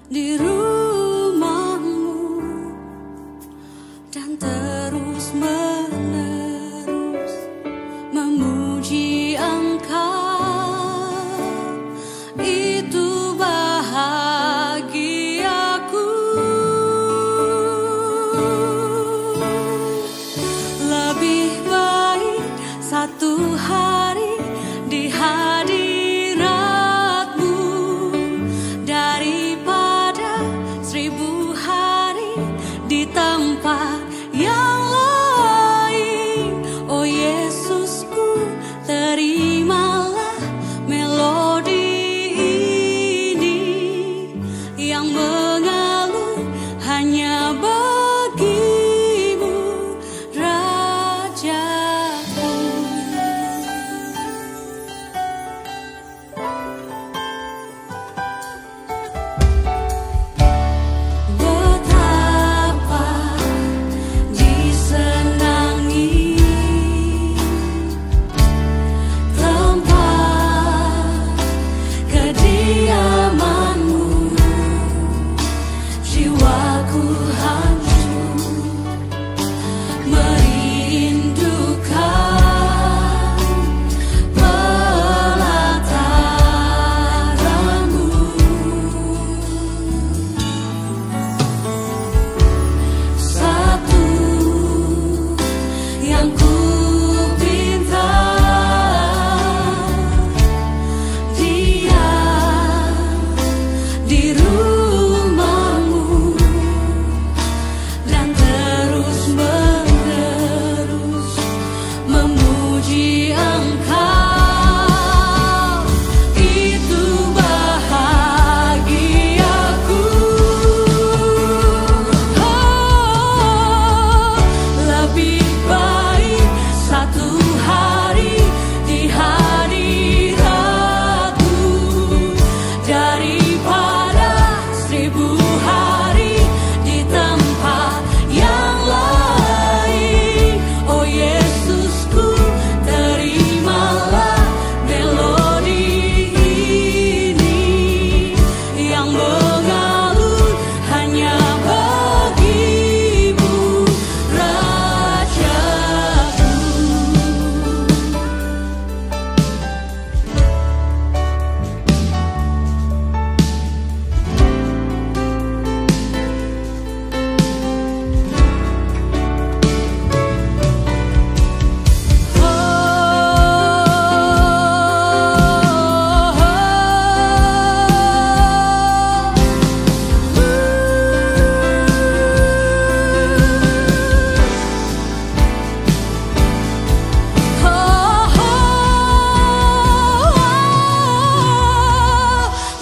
di rumahmu dan terus menerus memuji Engkau. Itu bahagiaku. Lebih baik satu hari di hadiratmu daripada 1000 hari di tempat yang lain. Oh Yesusku, terimalah melodi ini yang mengalun hanya bagimu, Rajaku. Betapa disenangi tempat kediamanmu, jiwaku hancur merindukan pelataranmu. Satu yang ku pinta, dia di rumahmu dan terus menerus memuji Engkau. Itu bahagiaku. Oh, lebih baik satu hari di hadiratmu daripada 1000 hari di tempat yang lain. Oh Yesusku, terimalah melodi ini yang mengalun hanya bagimu, Rajaku.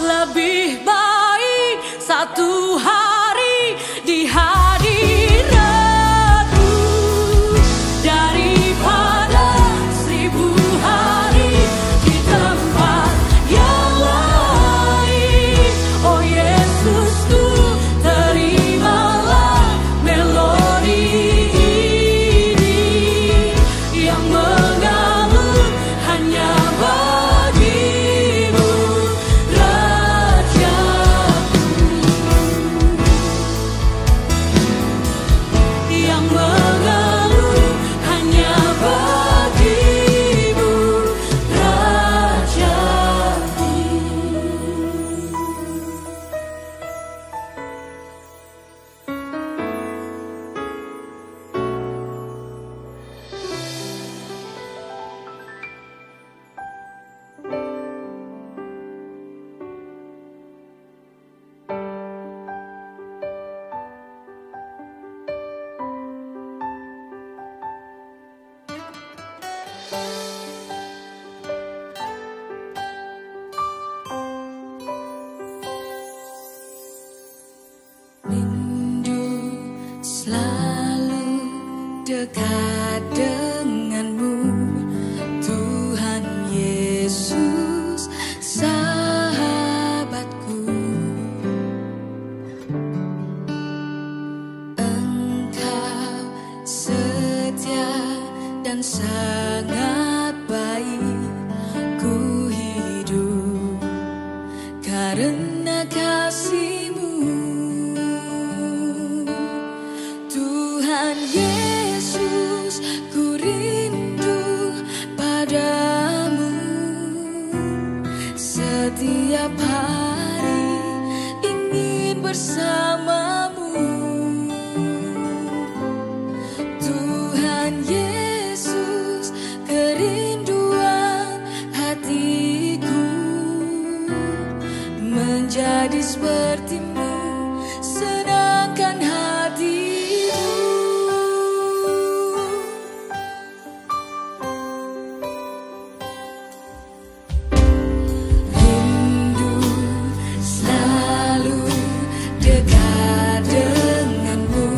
Lebih baik satu hari di hadiratmu daripada 1000 hari di tempat yang lain. Oh Yesusku, terimalah melodi ini yang mengalun hanya bagimu, Rajaku. Yang mengalun hanya bagimu, Rajaku. Rindu selalu dekat denganmu, Tuhan Yesus, sahabatku. Engkau setia dan sangat baik, ku hidup karena kasih-Mu. bersamamu. Tuhan Yesus, kerinduan hatiku, menjadi sepertimu, senangkan hatimu. Rindu selalu dekat denganmu,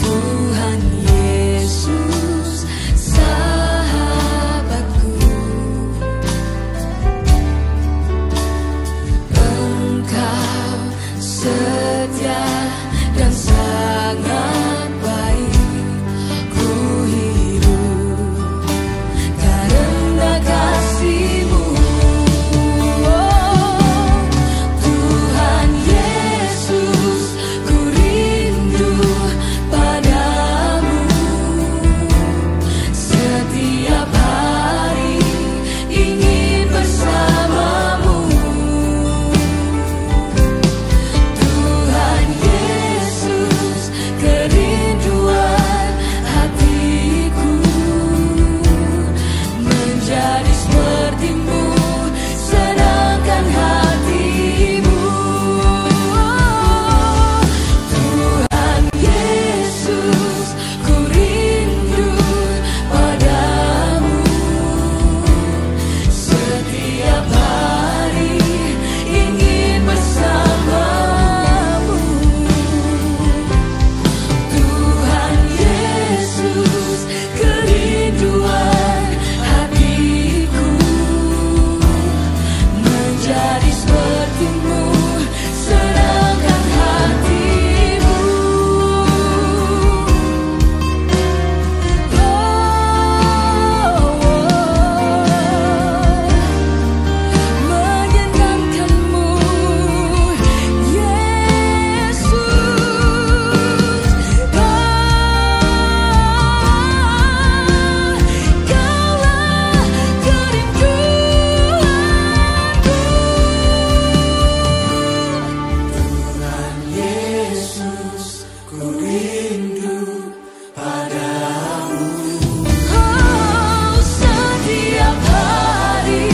Tuhan Yesus, sahabatku. Engkau setia dan sangat baik, ku hidup karena kasih-Mu. Oh, Tuhan Yesus, ku rindu padamu. Setiap hari ingin bersamamu. Tuhan Yesus, kerinduan hatiku, menjadi sepertimu, senangkan hatimu. Tuhan Yesus, ku rindu padamu. Setiap hari ingin bersamamu. Tuhan Yesus, kerinduan hatiku, menjadi sepertimu, senangkan hatimu. Menyenangkanmu, Yesus. Kaulah kerinduanku. Tuhan Yesus, ku rindu padamu. Oh, setiap hari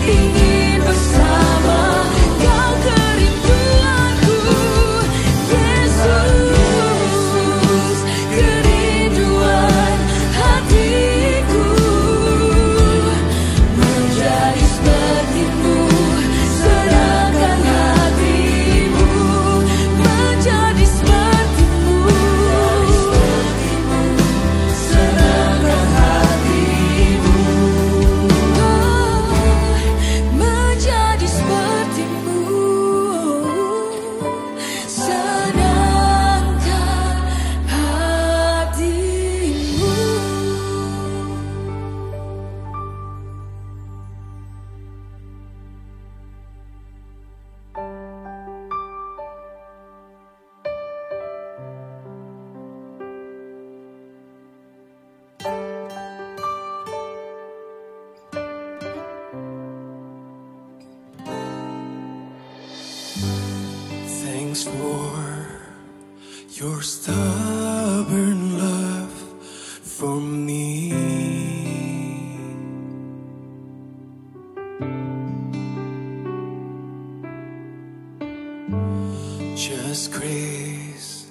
ingin bersama Kau, kerinduanku, Yesus, kerinduan hatiku, menjadi sepertimu, senangkan hatimu, menjadi sepertimu, senangkan hatimu. Oh, menjadi sepertimu, senangkan hatimu. Thanks for your stubborn love for me. Just grace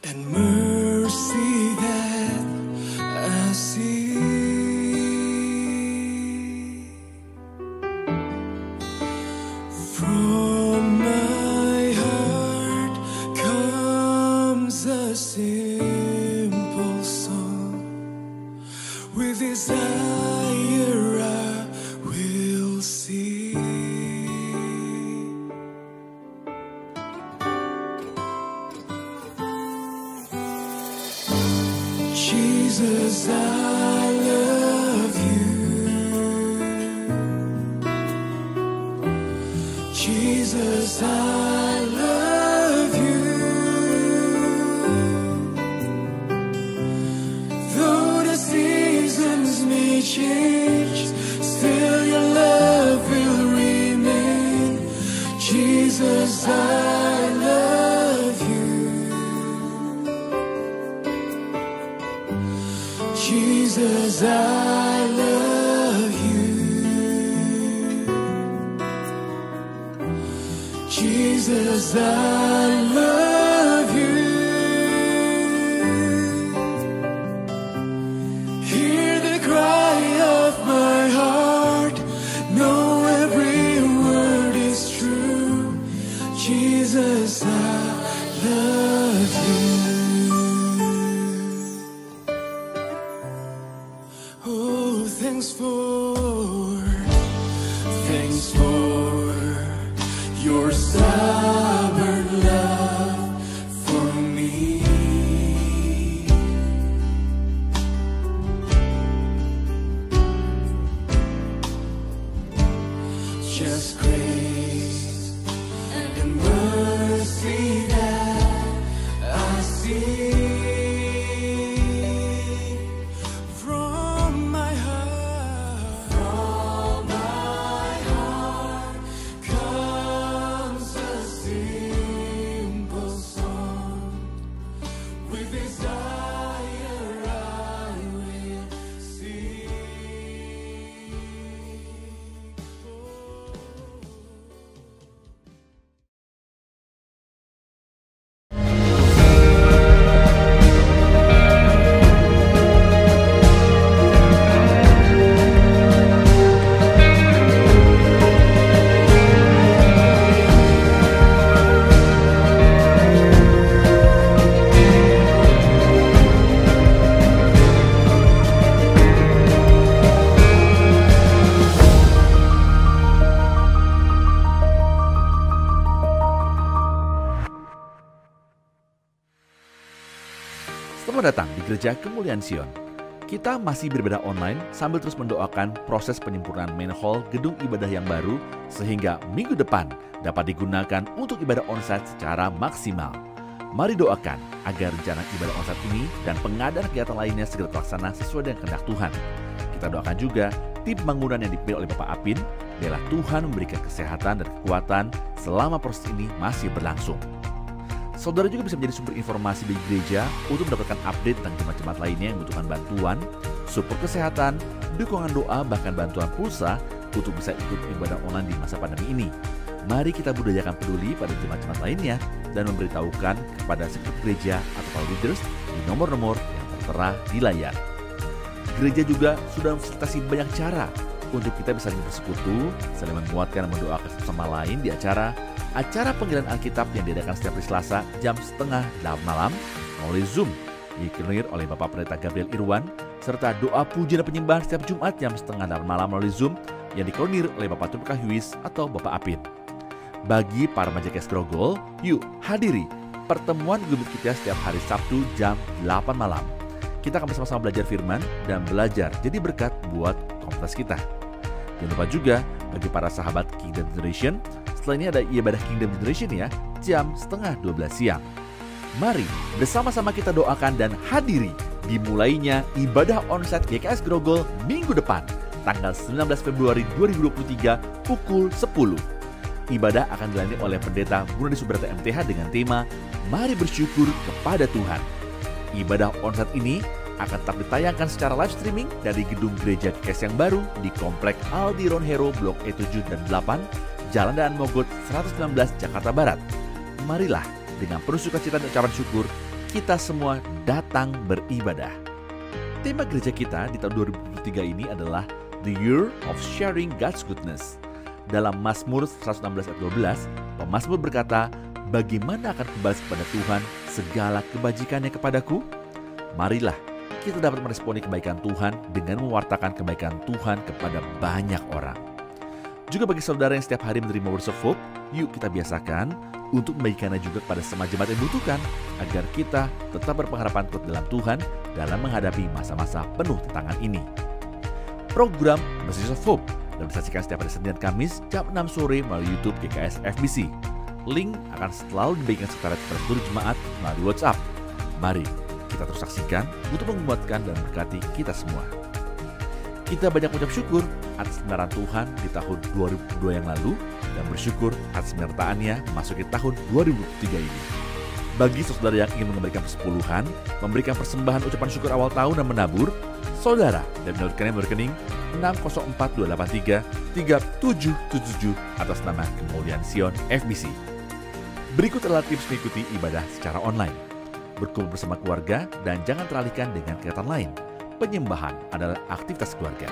and mercy that I see. From my heart comes a simple song. With desire I will sing. Jesus, I love you. Jesus, I love you. Though the seasons may change, still your love will remain. Jesus, I Jesus, I love you. Jesus, I love you. Hear the cry of my heart. Know every word is true. Jesus, I love you. Oh, thanks for your stubborn love for me. Just grace and mercy that I see. From my heart comes a simple song. With desire I will sing. Selamat datang di Gereja Kemuliaan Sion. Kita masih beribadah online sambil terus mendoakan proses penyempurnaan main hall gedung ibadah yang baru sehingga minggu depan dapat digunakan untuk ibadah onsite secara maksimal. Mari doakan agar rencana ibadah onsite ini dan pengadaan kegiatan lainnya segera terlaksana sesuai dengan kehendak Tuhan. Kita doakan juga tim bangunan yang dipilih oleh Bapak Apin, biarlah Tuhan memberikan kesehatan dan kekuatan selama proses ini masih berlangsung. Saudara juga bisa menjadi sumber informasi bagi gereja untuk mendapatkan update tentang jemaat-jemaat lainnya yang membutuhkan bantuan, support kesehatan, dukungan doa, bahkan bantuan pulsa untuk bisa ikut ibadah online di masa pandemi ini. Mari kita budayakan peduli pada jemaat-jemaat lainnya dan memberitahukan kepada sekretariat gereja atau para leaders di nomor-nomor yang tertera di layar. Gereja juga sudah memfasilitasi banyak cara untuk kita bisa saling bersekutu, saling menguatkan dan mendoakan satu sama lain di acara penggilan Alkitab yang diadakan setiap hari Selasa jam 7:30 malam melalui Zoom, dikoordinir oleh Bapak Pendeta Gabriel Irwan, serta doa pujian dan penyembahan setiap Jumat jam 7:30 malam melalui Zoom yang dikoordinir oleh Bapak Tumpah Huis atau Bapak Apin. Bagi para Majelis Grogol, yuk hadiri pertemuan Gubit kita setiap hari Sabtu jam 8 malam. Kita akan bersama-sama belajar firman dan belajar jadi berkat buat komunitas kita. Jangan lupa juga bagi para sahabat Kingdom Generation, setelah ini ada ibadah Kingdom Generation ya, jam 11:30 siang. Mari bersama-sama kita doakan dan hadiri dimulainya ibadah onsite GKS Grogol minggu depan, tanggal 19 Februari 2023 pukul 10. Ibadah akan dilayani oleh Pendeta Gunadi Subrata MTH dengan tema Mari Bersyukur Kepada Tuhan. Ibadah onsite ini akan tetap ditayangkan secara live streaming dari gedung gereja GKS yang baru di Komplek Aldiron Hero Blok E7 dan 8, Jalan Daan Mogot 119 Jakarta Barat. Marilah dengan penuh sukacita dan ucapan syukur kita semua datang beribadah. Tema gereja kita di tahun 2023 ini adalah The Year of Sharing God's Goodness. Dalam Mazmur 116 ayat 12, pemazmur berkata, "Bagaimana akan kembali kepada Tuhan segala kebajikannya kepadaku?" Marilah kita dapat meresponi kebaikan Tuhan dengan mewartakan kebaikan Tuhan kepada banyak orang. Juga bagi saudara yang setiap hari menerima Words of Hope, yuk kita biasakan untuk membagikannya juga kepada semua jemaat yang membutuhkan, agar kita tetap berpengharapan kuat dalam Tuhan dalam menghadapi masa-masa penuh tantangan ini. Program Message of Hope dapat disaksikan setiap hari Senin dan Kamis jam 6 sore melalui YouTube GKS FBC. Link akan selalu dibagikan sekretariat kepada seluruh jemaat melalui WhatsApp. Mari kita terus saksikan untuk menguatkan dan berkati kita semua. Kita banyak mengucap syukur atas kebenaran Tuhan di tahun 2022 yang lalu dan bersyukur atas penyertaannya memasuki tahun 2023 ini. Bagi saudara yang ingin memberikan persepuluhan, memberikan persembahan ucapan syukur awal tahun dan menabur, saudara dan menyalurkannya rekening 6042833777 atas nama Kemuliaan Sion FBC. Berikut adalah tips mengikuti ibadah secara online. Berkumpul bersama keluarga dan jangan teralihkan dengan kegiatan lain. Penyembahan adalah aktivitas keluarga.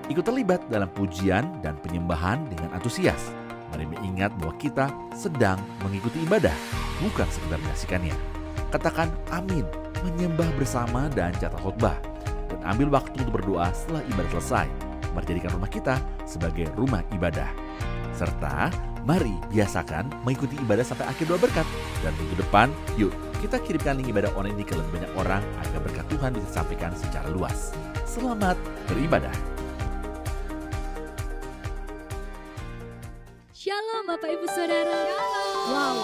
Ikut terlibat dalam pujian dan penyembahan dengan antusias. Mari mengingat bahwa kita sedang mengikuti ibadah, bukan sekedar menyaksikannya. Katakan amin, menyembah bersama dan catat khotbah. Dan ambil waktu untuk berdoa setelah ibadah selesai. Mari jadikan rumah kita sebagai rumah ibadah. Serta mari biasakan mengikuti ibadah sampai akhir doa berkat. Dan minggu depan, yuk kita kirimkan link ibadah online ini ke lebih banyak orang agar berkat Tuhan bisa disampaikan secara luas. Selamat beribadah. Shalom Bapak Ibu Saudara. Wow,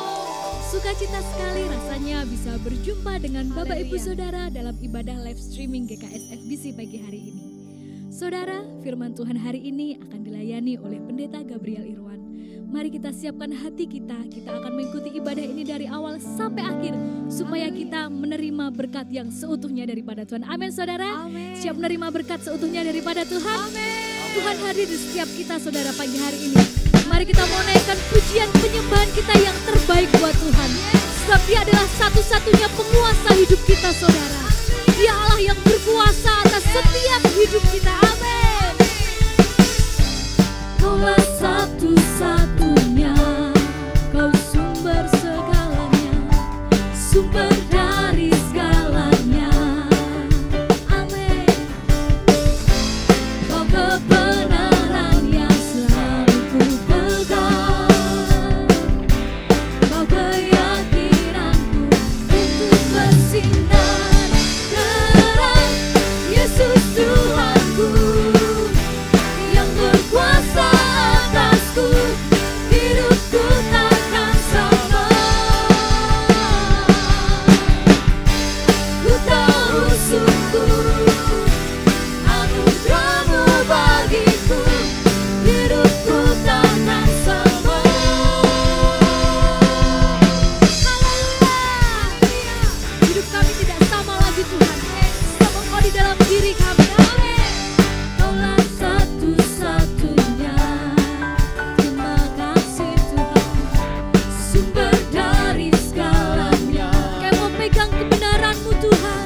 sukacita sekali rasanya bisa berjumpa dengan Bapak Ibu Saudara dalam ibadah live streaming GKS FBC pagi hari ini. Saudara, firman Tuhan hari ini akan dilayani oleh Pendeta Gabriel Irwan. Mari kita siapkan hati kita akan mengikuti ibadah ini dari awal sampai akhir. Supaya kita menerima berkat yang seutuhnya daripada Tuhan. Amin saudara. Amin. Siap menerima berkat seutuhnya daripada Tuhan. Amin. Tuhan hadir di setiap kita saudara pagi hari ini. Mari kita mau naikkan pujian penyembahan kita yang terbaik buat Tuhan. Sebab Dia adalah satu-satunya penguasa hidup kita saudara. Dia Allah yang berkuasa atas setiap hidup kita. Amin. Kaulah satu-satunya, Kau sumber segalanya, sumber dari segalanya. Amin. Kau kebenaran yang selalu ku pegang, Kau keyakinanku untuk bersinar terang. Yesus Tuhanku yang berkuasa atasku, hidupku takkan sama. Ku tahu sungguh anugerah-Mu bagiku, hidupku takkan sama. Haleluya. Hidup kami tidak sama lagi Tuhan. Sebab Engkau di dalam diri kami. Amin. Kaulah satu-satunya, terima kasih Tuhan, sumber dari segalanya. Kami mau pegang kebenaran-Mu Tuhan.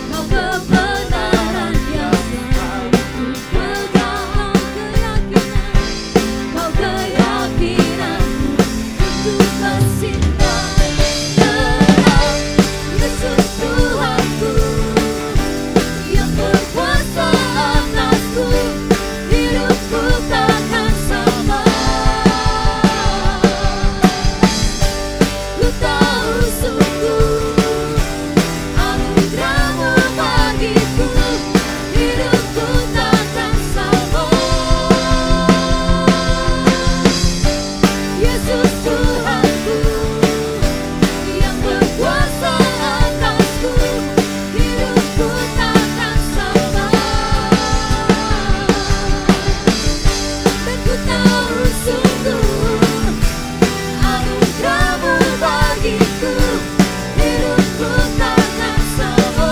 Kau kebenaran yang selalu ku pegang, Kau keyakinanku untuk bersinar terang. Yesus Tuhanku yang berkuasa atasku, hidupku takkan sama. Ku tahu sungguh anugerah-Mu bagiku, hidupku takkan sama. Yesus Tuhanku yang berkuasa atasku, hidupku takkan sama. Dan ku tahu sungguh anugerah-Mu bagiku, hidupku takkan sama.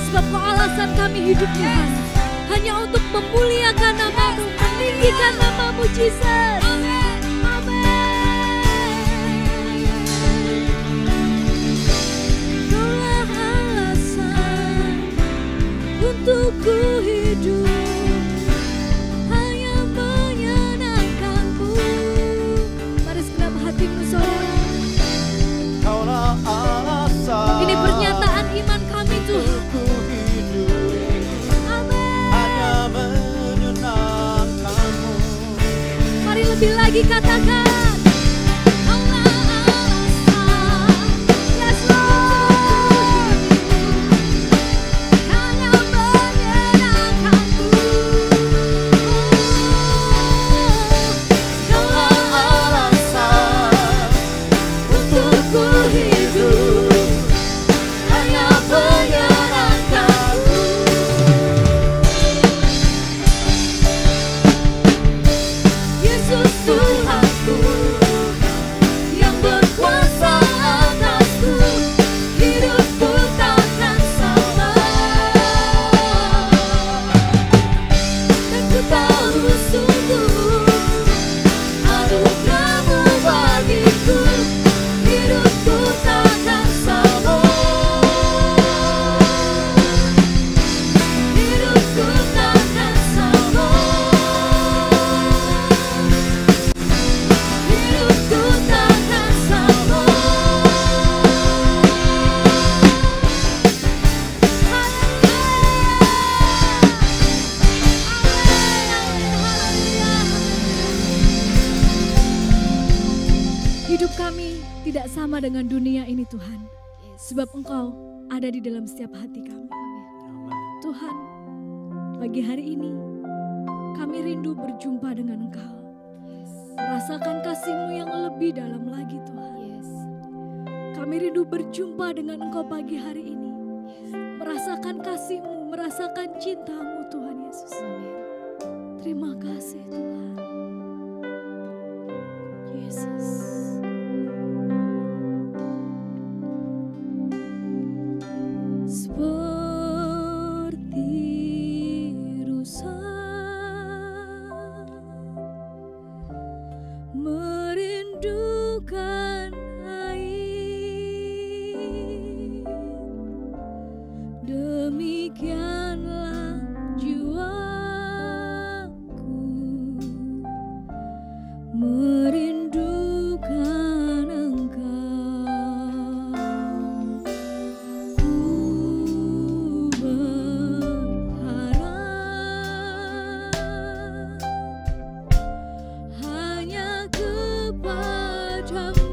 Sebab Kau alasan kami hidup Tuhan. Hanya untuk memuliakan nama-Mu, meninggikan nama-Mu Jesus. Amin. Kaulah alasan untuk ku hidup, hanya menyenangkan-Mu. Mari segenap hatimu saudara. Kaulah alasan Ini pernyataan iman kami Tuhan. ku hidup, Amin. hanya menyenangkan-Mu. Mari lebih lagi katakan. Kaulah alasan, Yes Lord. hanya menyenangkan-Mu. Kaulah alasan untuk ku hidup, hanya menyenangkan-Mu. Yesus Tuhan Hidup kami tidak sama dengan dunia ini Tuhan. Sebab Engkau ada di dalam setiap hati kami. Tuhan, pagi hari ini kami rindu berjumpa dengan Engkau. Merasakan kasih-Mu yang lebih dalam lagi Tuhan. Kami rindu berjumpa dengan Engkau pagi hari ini. Merasakan kasih-Mu, merasakan cinta-Mu Tuhan Yesus. Terima kasih Tuhan. Yesus. Seperti rusa merindukan air, demikianlah jiwaku merindukan Engkau. Ku berharap hanya kepadamu.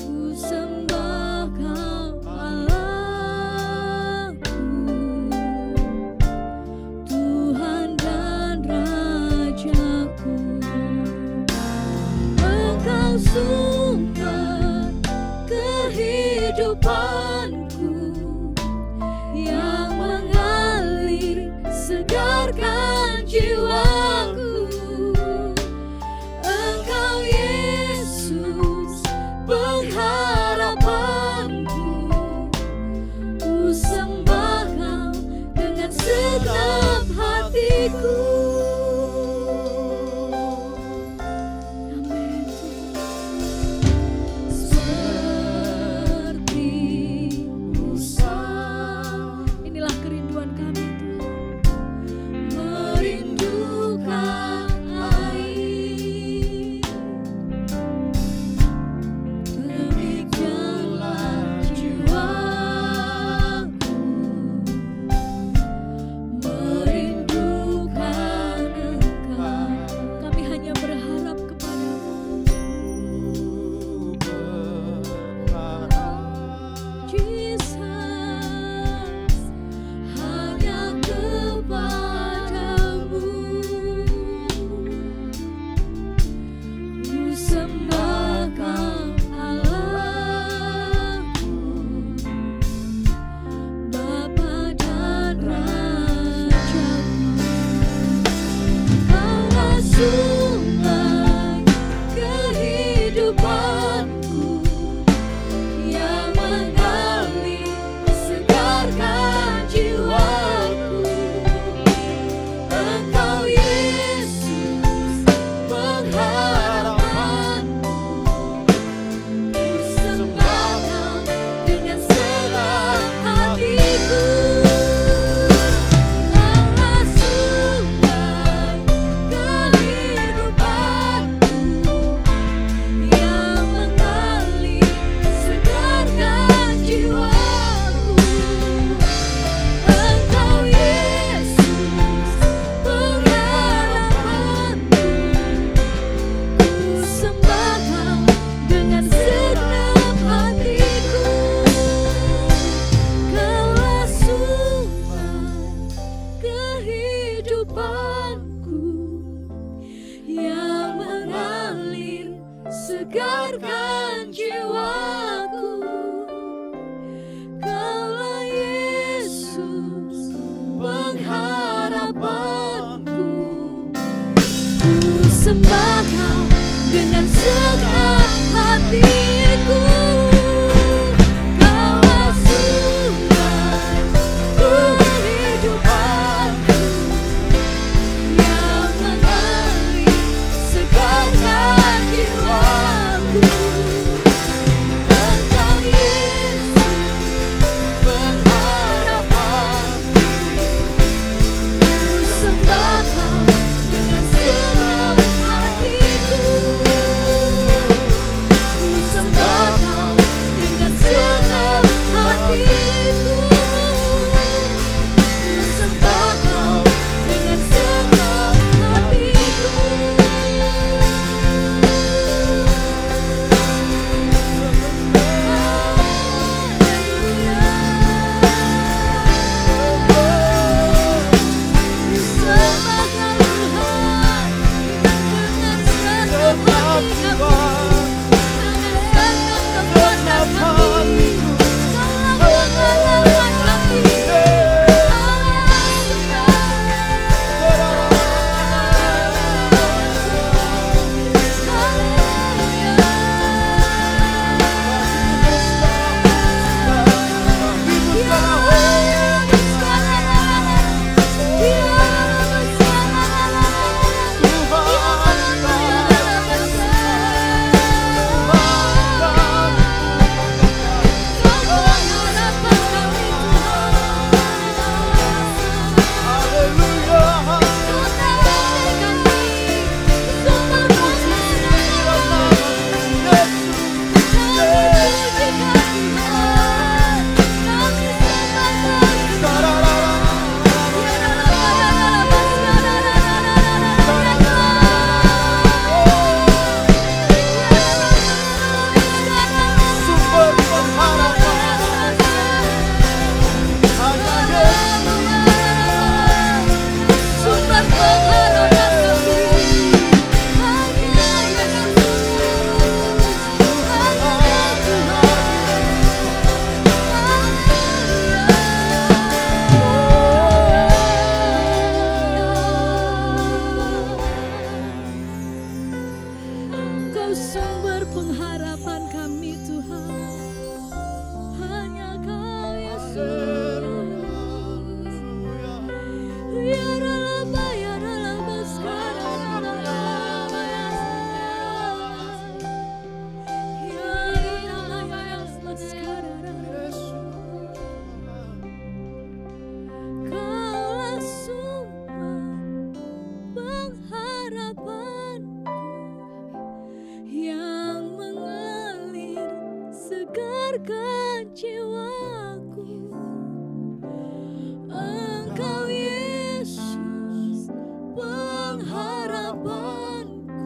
Ku sembah Kau Allahku, Tuhan dan Rajaku. Engkau sumber kehidupanku yang mengalir segarkan jiwaku. Engkau Yesus pengharapanku, ku sembah Kau dengan segenap hatiku. Amin. Seperti rusa, inilah kerinduan kami Tuhan. Merindukan air, demikianlah jiwaku merindukan Engkau. Kami hanya berharap kepadamu, Jesus, hanya kepadamu. Ku sembah Kau Allahku, Bapa dan Rajaku. Kaulah sumber kehidupanku yang mengalir segarkan jiwaku. Engkau Yesus pengharapanku, ku sembah Kau dengan segenap hatiku. Kaulah sumber kehidupanku yang mengalir segarkan jiwaku. Engkau Yesus pengharapanku, ku sembah Kau dengan segenap hatiku. Kaulah sumber kehidupanku yang mengalir segarkan jiwaku. Kaulah Yesus pengharapanku, ku sembah Kau dengan segenap hatiku. Kaulah sumber kehidupanku yang mengalir segarkan jiwaku. segarkan jiwaku. Engkau Yesus pengharapanku,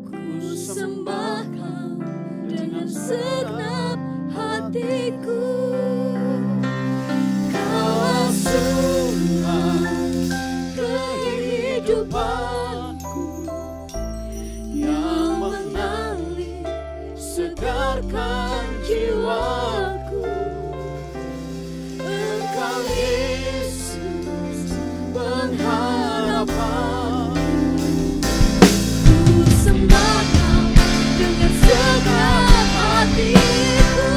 ku sembah Kau dengan segenap hatiku. Kaulah sumber kehidupanku, yang mengalir segarkan jiwaku. Engkau Yesus pengharapan, ku sembah Kau dengan segenap hatiku.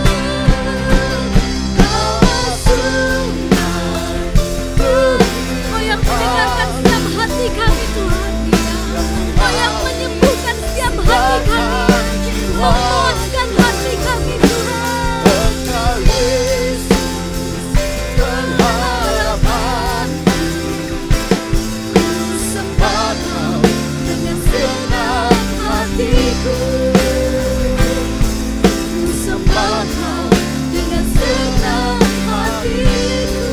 Kaulah sumber Kau yang mendengarkan setiap hati kami Tuhan. Kau yang menyembuhkan setiap hati kami, memuaskan hati kami Tuhan. Engkau Yesus pengharapan, Ku sembah Kau dengan segenap hatiku. Ku sembah Kau dengan segenap hatiku.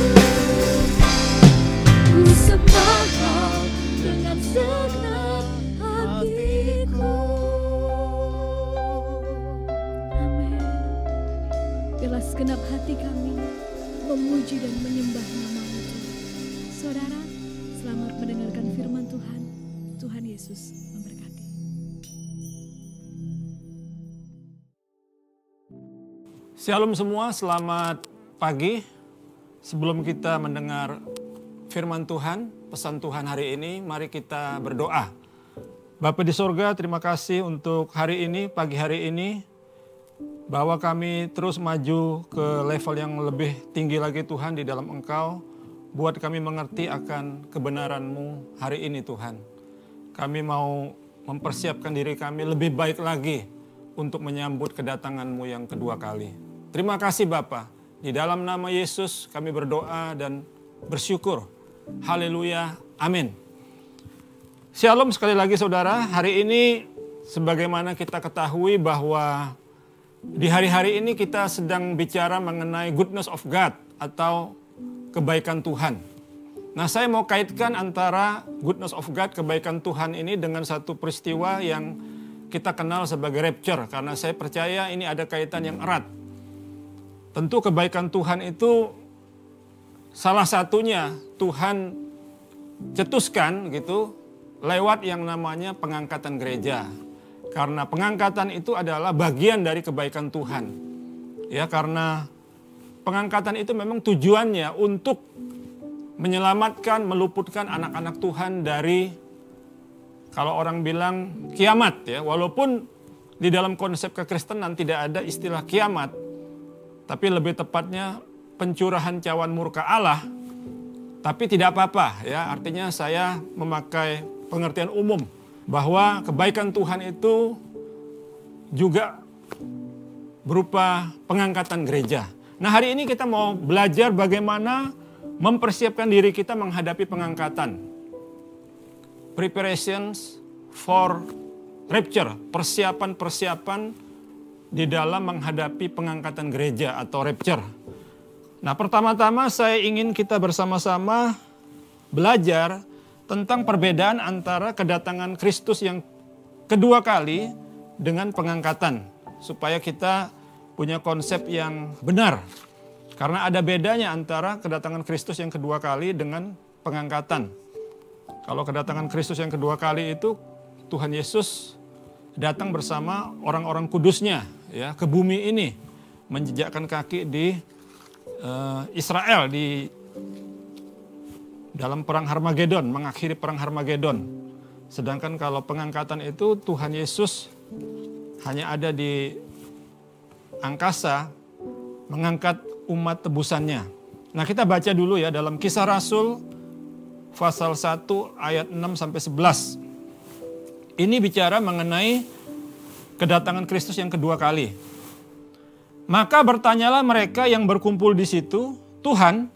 Ku sembah Kau dengan segenap hatiku. Amin. Biarlah segenap hati kami memuji dan menyembah nama-Mu Tuhan. Saudara, selamat mendengarkan firman Tuhan. Tuhan Yesus memberkati. Shalom semua, selamat pagi. Sebelum kita mendengar firman Tuhan, pesan Tuhan hari ini, mari kita berdoa. Bapa di sorga, terima kasih untuk hari ini, pagi hari ini, bahwa kami terus maju ke level yang lebih tinggi lagi Tuhan di dalam Engkau, buat kami mengerti akan kebenaran-Mu hari ini Tuhan. Kami mau mempersiapkan diri kami lebih baik lagi untuk menyambut kedatangan-Mu yang kedua kali. Terima kasih Bapa. Di dalam nama Yesus kami berdoa dan bersyukur. Haleluya. Amin. Shalom sekali lagi saudara. Hari ini sebagaimana kita ketahui bahwa di hari-hari ini kita sedang bicara mengenai goodness of God atau kebaikan Tuhan. Nah, saya mau kaitkan antara goodness of God, kebaikan Tuhan ini dengan satu peristiwa yang kita kenal sebagai rapture. Karena saya percaya ini ada kaitan yang erat. Tentu kebaikan Tuhan itu salah satunya Tuhan cetuskan gitu lewat yang namanya pengangkatan gereja. Karena pengangkatan itu adalah bagian dari kebaikan Tuhan. Ya, karena pengangkatan itu memang tujuannya untuk menyelamatkan, meluputkan anak-anak Tuhan dari, kalau orang bilang kiamat ya, walaupun di dalam konsep kekristenan tidak ada istilah kiamat, tapi lebih tepatnya pencurahan cawan murka Allah. Tapi tidak apa-apa ya, artinya saya memakai pengertian umum bahwa kebaikan Tuhan itu juga berupa pengangkatan gereja. Nah, hari ini kita mau belajar bagaimana mempersiapkan diri kita menghadapi pengangkatan. Preparations for rapture, persiapan-persiapan di dalam menghadapi pengangkatan gereja atau rapture. Nah, pertama-tama saya ingin kita bersama-sama belajar tentang perbedaan antara kedatangan Kristus yang kedua kali dengan pengangkatan. Supaya kita punya konsep yang benar. Karena ada bedanya antara kedatangan Kristus yang kedua kali dengan pengangkatan. Kalau kedatangan Kristus yang kedua kali itu Tuhan Yesus datang bersama orang-orang kudusnya ya ke bumi ini, menjejakkan kaki di Israel di dalam perang Harmagedon, mengakhiri perang Harmagedon. Sedangkan kalau pengangkatan itu Tuhan Yesus hanya ada di angkasa mengangkat umat tebusannya. Nah, kita baca dulu ya dalam Kisah Rasul pasal 1 ayat 6 sampai 11. Ini bicara mengenai kedatangan Kristus yang kedua kali. Maka bertanyalah mereka yang berkumpul di situ, "Tuhan,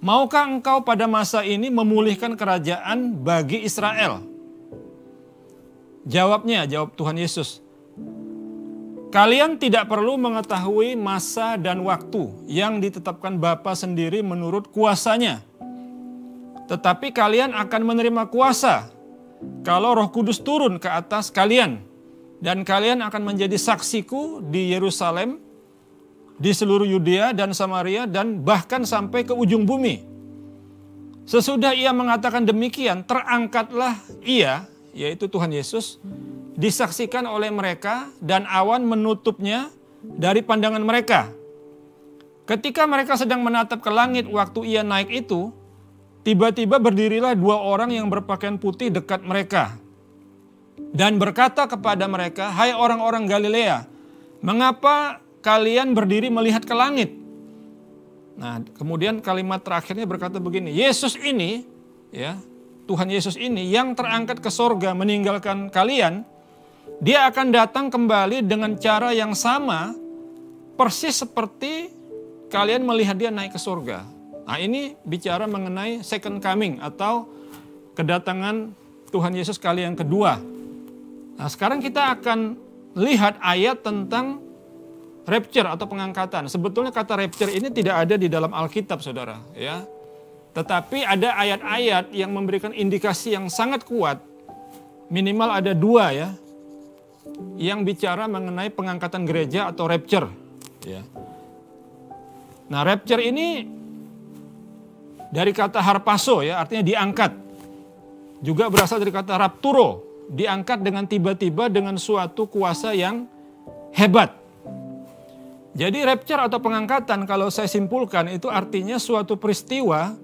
maukah Engkau pada masa ini memulihkan kerajaan bagi Israel?" Jawab Tuhan Yesus, Kalian tidak perlu mengetahui masa dan waktu yang ditetapkan Bapa sendiri menurut kuasanya. Tetapi kalian akan menerima kuasa kalau Roh Kudus turun ke atas kalian. Dan kalian akan menjadi saksiku di Yerusalem, di seluruh Yudea dan Samaria, dan bahkan sampai ke ujung bumi. Sesudah ia mengatakan demikian, terangkatlah ia, yaitu Tuhan Yesus, disaksikan oleh mereka dan awan menutupnya dari pandangan mereka. Ketika mereka sedang menatap ke langit waktu ia naik itu, tiba-tiba berdirilah dua orang yang berpakaian putih dekat mereka dan berkata kepada mereka, "Hai orang-orang Galilea, mengapa kalian berdiri melihat ke langit?" Nah, kemudian kalimat terakhirnya berkata begini, Yesus ini, ya, Tuhan Yesus ini yang terangkat ke sorga meninggalkan kalian, dia akan datang kembali dengan cara yang sama, persis seperti kalian melihat dia naik ke sorga. Nah, ini bicara mengenai second coming atau kedatangan Tuhan Yesus kali yang kedua. Nah, sekarang kita akan lihat ayat tentang rapture atau pengangkatan. Sebetulnya kata rapture ini tidak ada di dalam Alkitab, saudara, ya. Tetapi ada ayat-ayat yang memberikan indikasi yang sangat kuat, minimal ada dua, ya, yang bicara mengenai pengangkatan gereja atau rapture, ya. Nah, rapture ini dari kata harpaso, ya, artinya diangkat. Juga berasal dari kata rapturo, diangkat dengan tiba-tiba dengan suatu kuasa yang hebat. Jadi rapture atau pengangkatan kalau saya simpulkan itu artinya suatu peristiwa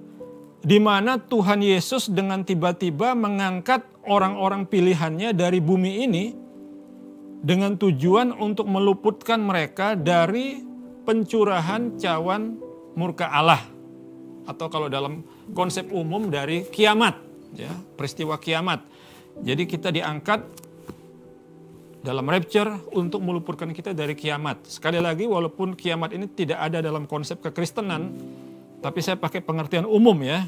di mana Tuhan Yesus dengan tiba-tiba mengangkat orang-orang pilihannya dari bumi ini dengan tujuan untuk meluputkan mereka dari pencurahan cawan murka Allah. Atau kalau dalam konsep umum dari kiamat, ya, peristiwa kiamat. Jadi kita diangkat dalam rapture untuk meluputkan kita dari kiamat. Sekali lagi, walaupun kiamat ini tidak ada dalam konsep kekristenan, tapi saya pakai pengertian umum, ya.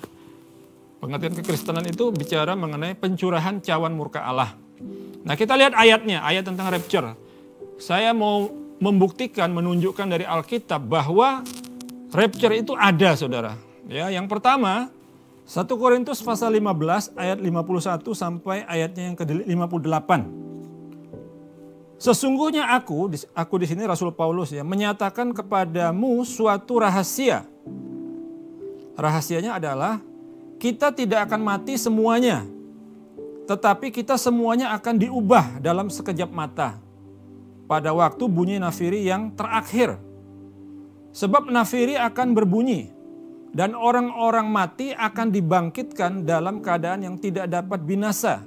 Pengertian kekristenan itu bicara mengenai pencurahan cawan murka Allah. Nah, kita lihat ayatnya, ayat tentang rapture. Saya mau membuktikan, menunjukkan dari Alkitab bahwa rapture itu ada, saudara. Ya, yang pertama, 1 Korintus pasal 15 ayat 51 sampai ayatnya yang ke-58. Sesungguhnya aku di sini Rasul Paulus, ya, menyatakan kepadamu suatu rahasia. Rahasianya adalah kita tidak akan mati semuanya, tetapi kita semuanya akan diubah dalam sekejap mata pada waktu bunyi nafiri yang terakhir. Sebab nafiri akan berbunyi dan orang-orang mati akan dibangkitkan dalam keadaan yang tidak dapat binasa.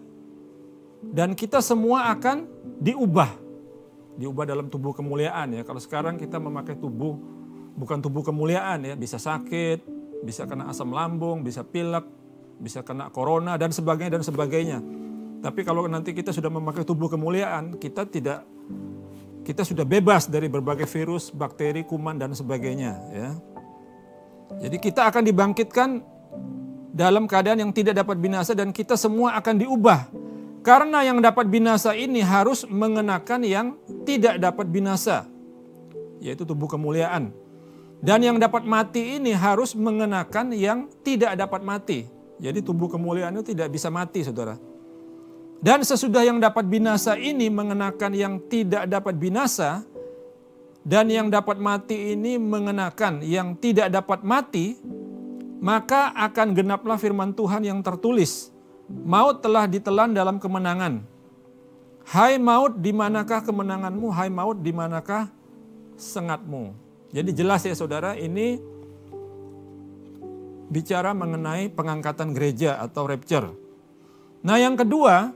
Dan kita semua akan diubah. Diubah dalam tubuh kemuliaan, ya. Kalau sekarang kita memakai tubuh, bukan tubuh kemuliaan, ya. Bisa sakit, bisa kena asam lambung, bisa pilek, bisa kena corona dan sebagainya dan sebagainya. Tapi kalau nanti kita sudah memakai tubuh kemuliaan, kita sudah bebas dari berbagai virus, bakteri, kuman dan sebagainya, ya. Jadi kita akan dibangkitkan dalam keadaan yang tidak dapat binasa dan kita semua akan diubah. Karena yang dapat binasa ini harus mengenakan yang tidak dapat binasa, yaitu tubuh kemuliaan. Dan yang dapat mati ini harus mengenakan yang tidak dapat mati. Jadi tubuh kemuliaan itu tidak bisa mati, saudara. Dan sesudah yang dapat binasa ini mengenakan yang tidak dapat binasa, dan yang dapat mati ini mengenakan yang tidak dapat mati, maka akan genaplah firman Tuhan yang tertulis. Maut telah ditelan dalam kemenangan. Hai maut, di manakah kemenanganmu? Hai maut, di manakah sengatmu? Jadi jelas, ya, saudara, ini bicara mengenai pengangkatan gereja atau rapture. Nah, yang kedua,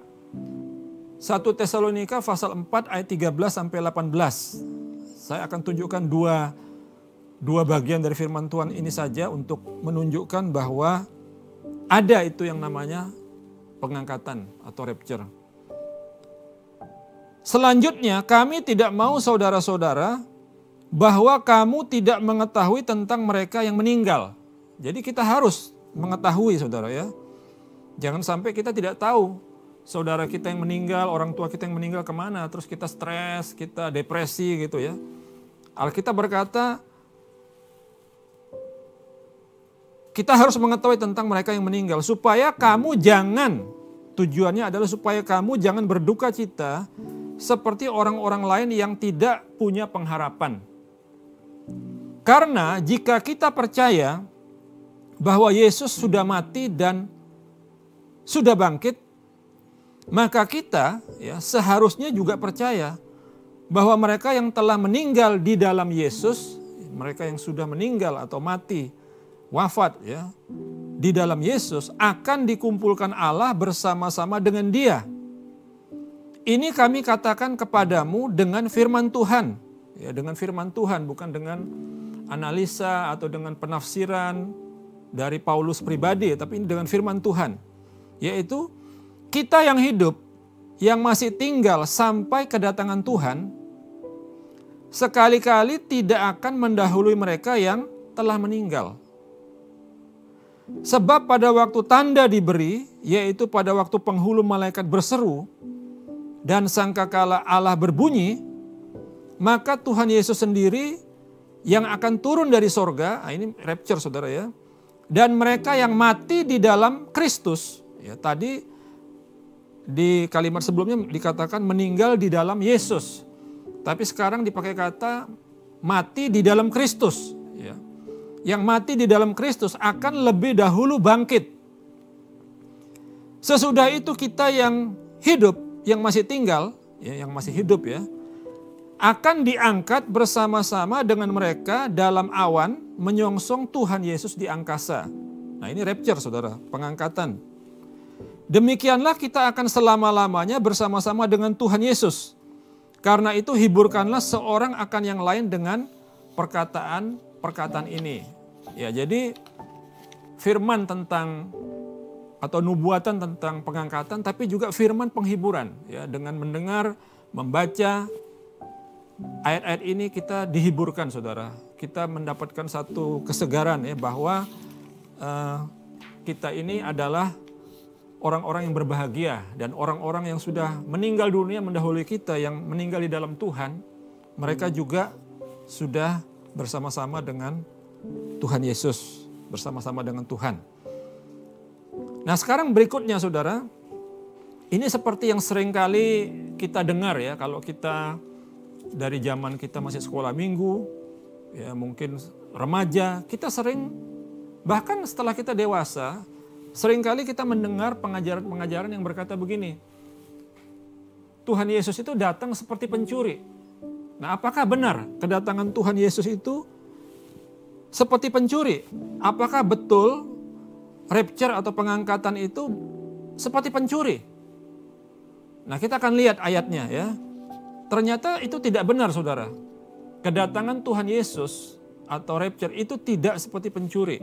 1 Tesalonika pasal 4 ayat 13 sampai 18. Saya akan tunjukkan dua bagian dari firman Tuhan ini saja untuk menunjukkan bahwa ada itu yang namanya pengangkatan atau rapture. Selanjutnya, kami tidak mau saudara-saudara bahwa kamu tidak mengetahui tentang mereka yang meninggal. Jadi kita harus mengetahui, saudara, ya. Jangan sampai kita tidak tahu saudara kita yang meninggal, orang tua kita yang meninggal kemana, terus kita stres, kita depresi gitu ya. Alkitab berkata, kita harus mengetahui tentang mereka yang meninggal, supaya kamu jangan, tujuannya adalah supaya kamu jangan berduka cita seperti orang-orang lain yang tidak punya pengharapan. Karena jika kita percaya bahwa Yesus sudah mati dan sudah bangkit, maka kita ya seharusnya juga percaya bahwa mereka yang telah meninggal di dalam Yesus, mereka yang sudah meninggal atau mati, wafat ya, di dalam Yesus akan dikumpulkan Allah bersama-sama dengan Dia. Ini kami katakan kepadamu dengan firman Tuhan, ya dengan firman Tuhan, bukan dengan analisa atau dengan penafsiran dari Paulus pribadi, tapi ini dengan firman Tuhan, yaitu kita yang hidup, yang masih tinggal sampai kedatangan Tuhan, sekali-kali tidak akan mendahului mereka yang telah meninggal. Sebab pada waktu tanda diberi, yaitu pada waktu penghulu malaikat berseru, dan sangkakala Allah berbunyi, maka Tuhan Yesus sendiri yang akan turun dari sorga, ini rapture saudara ya, dan mereka yang mati di dalam Kristus, ya tadi di kalimat sebelumnya dikatakan meninggal di dalam Yesus, tapi sekarang dipakai kata mati di dalam Kristus, ya. Yang mati di dalam Kristus akan lebih dahulu bangkit. Sesudah itu kita yang hidup, yang masih tinggal, ya, yang masih hidup ya, akan diangkat bersama-sama dengan mereka dalam awan menyongsong Tuhan Yesus di angkasa. Nah ini rapture saudara, pengangkatan. Demikianlah kita akan selama-lamanya bersama-sama dengan Tuhan Yesus. Karena itu hiburkanlah seorang akan yang lain dengan perkataan ini. Ya, jadi firman tentang atau nubuatan tentang pengangkatan, tapi juga firman penghiburan. Ya, dengan mendengar, membaca ayat-ayat ini kita dihiburkan saudara. Kita mendapatkan satu kesegaran ya bahwa kita ini adalah orang-orang yang berbahagia, dan orang-orang yang sudah meninggal dunia mendahului kita yang meninggal di dalam Tuhan, mereka juga sudah bersama-sama dengan Tuhan Yesus, bersama-sama dengan Tuhan. Nah sekarang berikutnya saudara, ini seperti yang seringkali kita dengar ya, kalau kita dari zaman kita masih sekolah minggu, ya mungkin remaja, kita sering, bahkan setelah kita dewasa, seringkali kita mendengar pengajaran-pengajaran yang berkata begini, Tuhan Yesus itu datang seperti pencuri. Nah apakah benar kedatangan Tuhan Yesus itu seperti pencuri? Apakah betul rapture atau pengangkatan itu seperti pencuri? Nah kita akan lihat ayatnya ya. Ternyata itu tidak benar saudara. Kedatangan Tuhan Yesus atau rapture itu tidak seperti pencuri.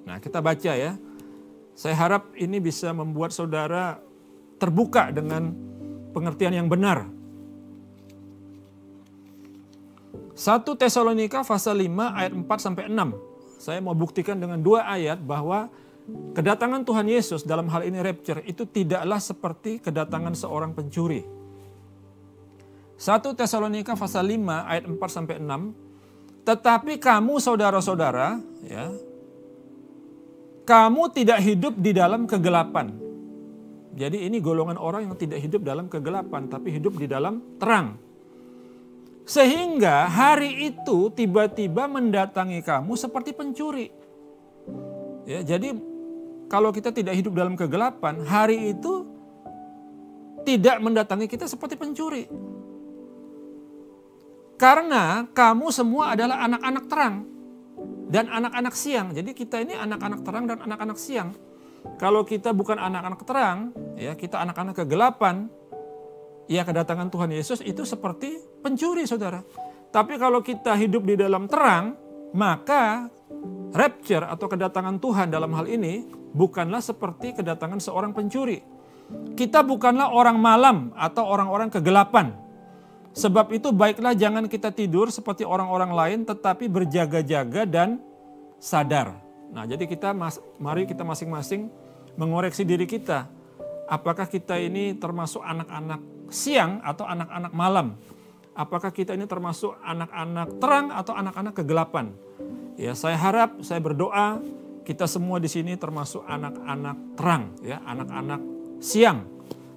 Nah kita baca ya. Saya harap ini bisa membuat saudara terbuka dengan pengertian yang benar. 1 Tesalonika pasal 5 ayat 4-6. Saya mau buktikan dengan 2 ayat bahwa kedatangan Tuhan Yesus dalam hal ini rapture itu tidaklah seperti kedatangan seorang pencuri. 1 Tesalonika pasal 5 ayat 4-6. Tetapi kamu saudara-saudara ya, kamu tidak hidup di dalam kegelapan. Jadi ini golongan orang yang tidak hidup dalam kegelapan, tapi hidup di dalam terang. Sehingga hari itu tiba-tiba mendatangi kamu seperti pencuri. Ya, jadi kalau kita tidak hidup dalam kegelapan, hari itu tidak mendatangi kita seperti pencuri. Karena kamu semua adalah anak-anak terang dan anak-anak siang. Jadi kita ini anak-anak terang dan anak-anak siang. Kalau kita bukan anak-anak terang, ya kita anak-anak kegelapan, ya kedatangan Tuhan Yesus itu seperti pencuri saudara. Tapi kalau kita hidup di dalam terang, maka rapture atau kedatangan Tuhan dalam hal ini bukanlah seperti kedatangan seorang pencuri. Kita bukanlah orang malam atau orang-orang kegelapan. Sebab itu baiklah jangan kita tidur seperti orang-orang lain, tetapi berjaga-jaga dan sadar. Nah jadi mari kita masing-masing mengoreksi diri kita. Apakah kita ini termasuk anak-anak siang atau anak-anak malam? Apakah kita ini termasuk anak-anak terang atau anak-anak kegelapan? Ya, saya harap, saya berdoa kita semua di sini termasuk anak-anak terang, ya, anak-anak siang.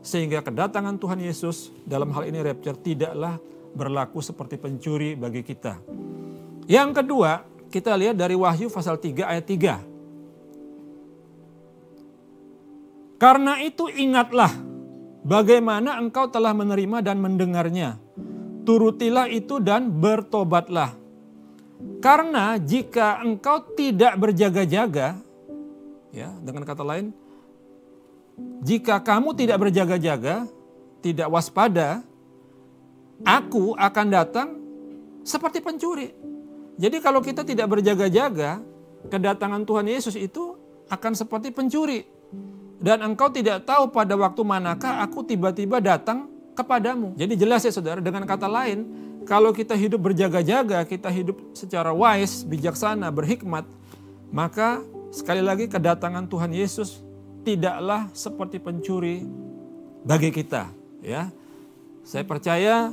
Sehingga kedatangan Tuhan Yesus dalam hal ini rapture tidaklah berlaku seperti pencuri bagi kita. Yang kedua, kita lihat dari Wahyu pasal 3 ayat 3. Karena itu ingatlah bagaimana engkau telah menerima dan mendengarnya. Turutilah itu dan bertobatlah. Karena jika engkau tidak berjaga-jaga, ya, dengan kata lain, jika kamu tidak berjaga-jaga, tidak waspada, aku akan datang seperti pencuri. Jadi kalau kita tidak berjaga-jaga, kedatangan Tuhan Yesus itu akan seperti pencuri. Dan engkau tidak tahu pada waktu manakah aku tiba-tiba datang kepadamu. Jadi jelas ya saudara, dengan kata lain, kalau kita hidup berjaga-jaga, kita hidup secara wise, bijaksana, berhikmat, maka sekali lagi kedatangan Tuhan Yesus tidaklah seperti pencuri bagi kita. Ya, saya percaya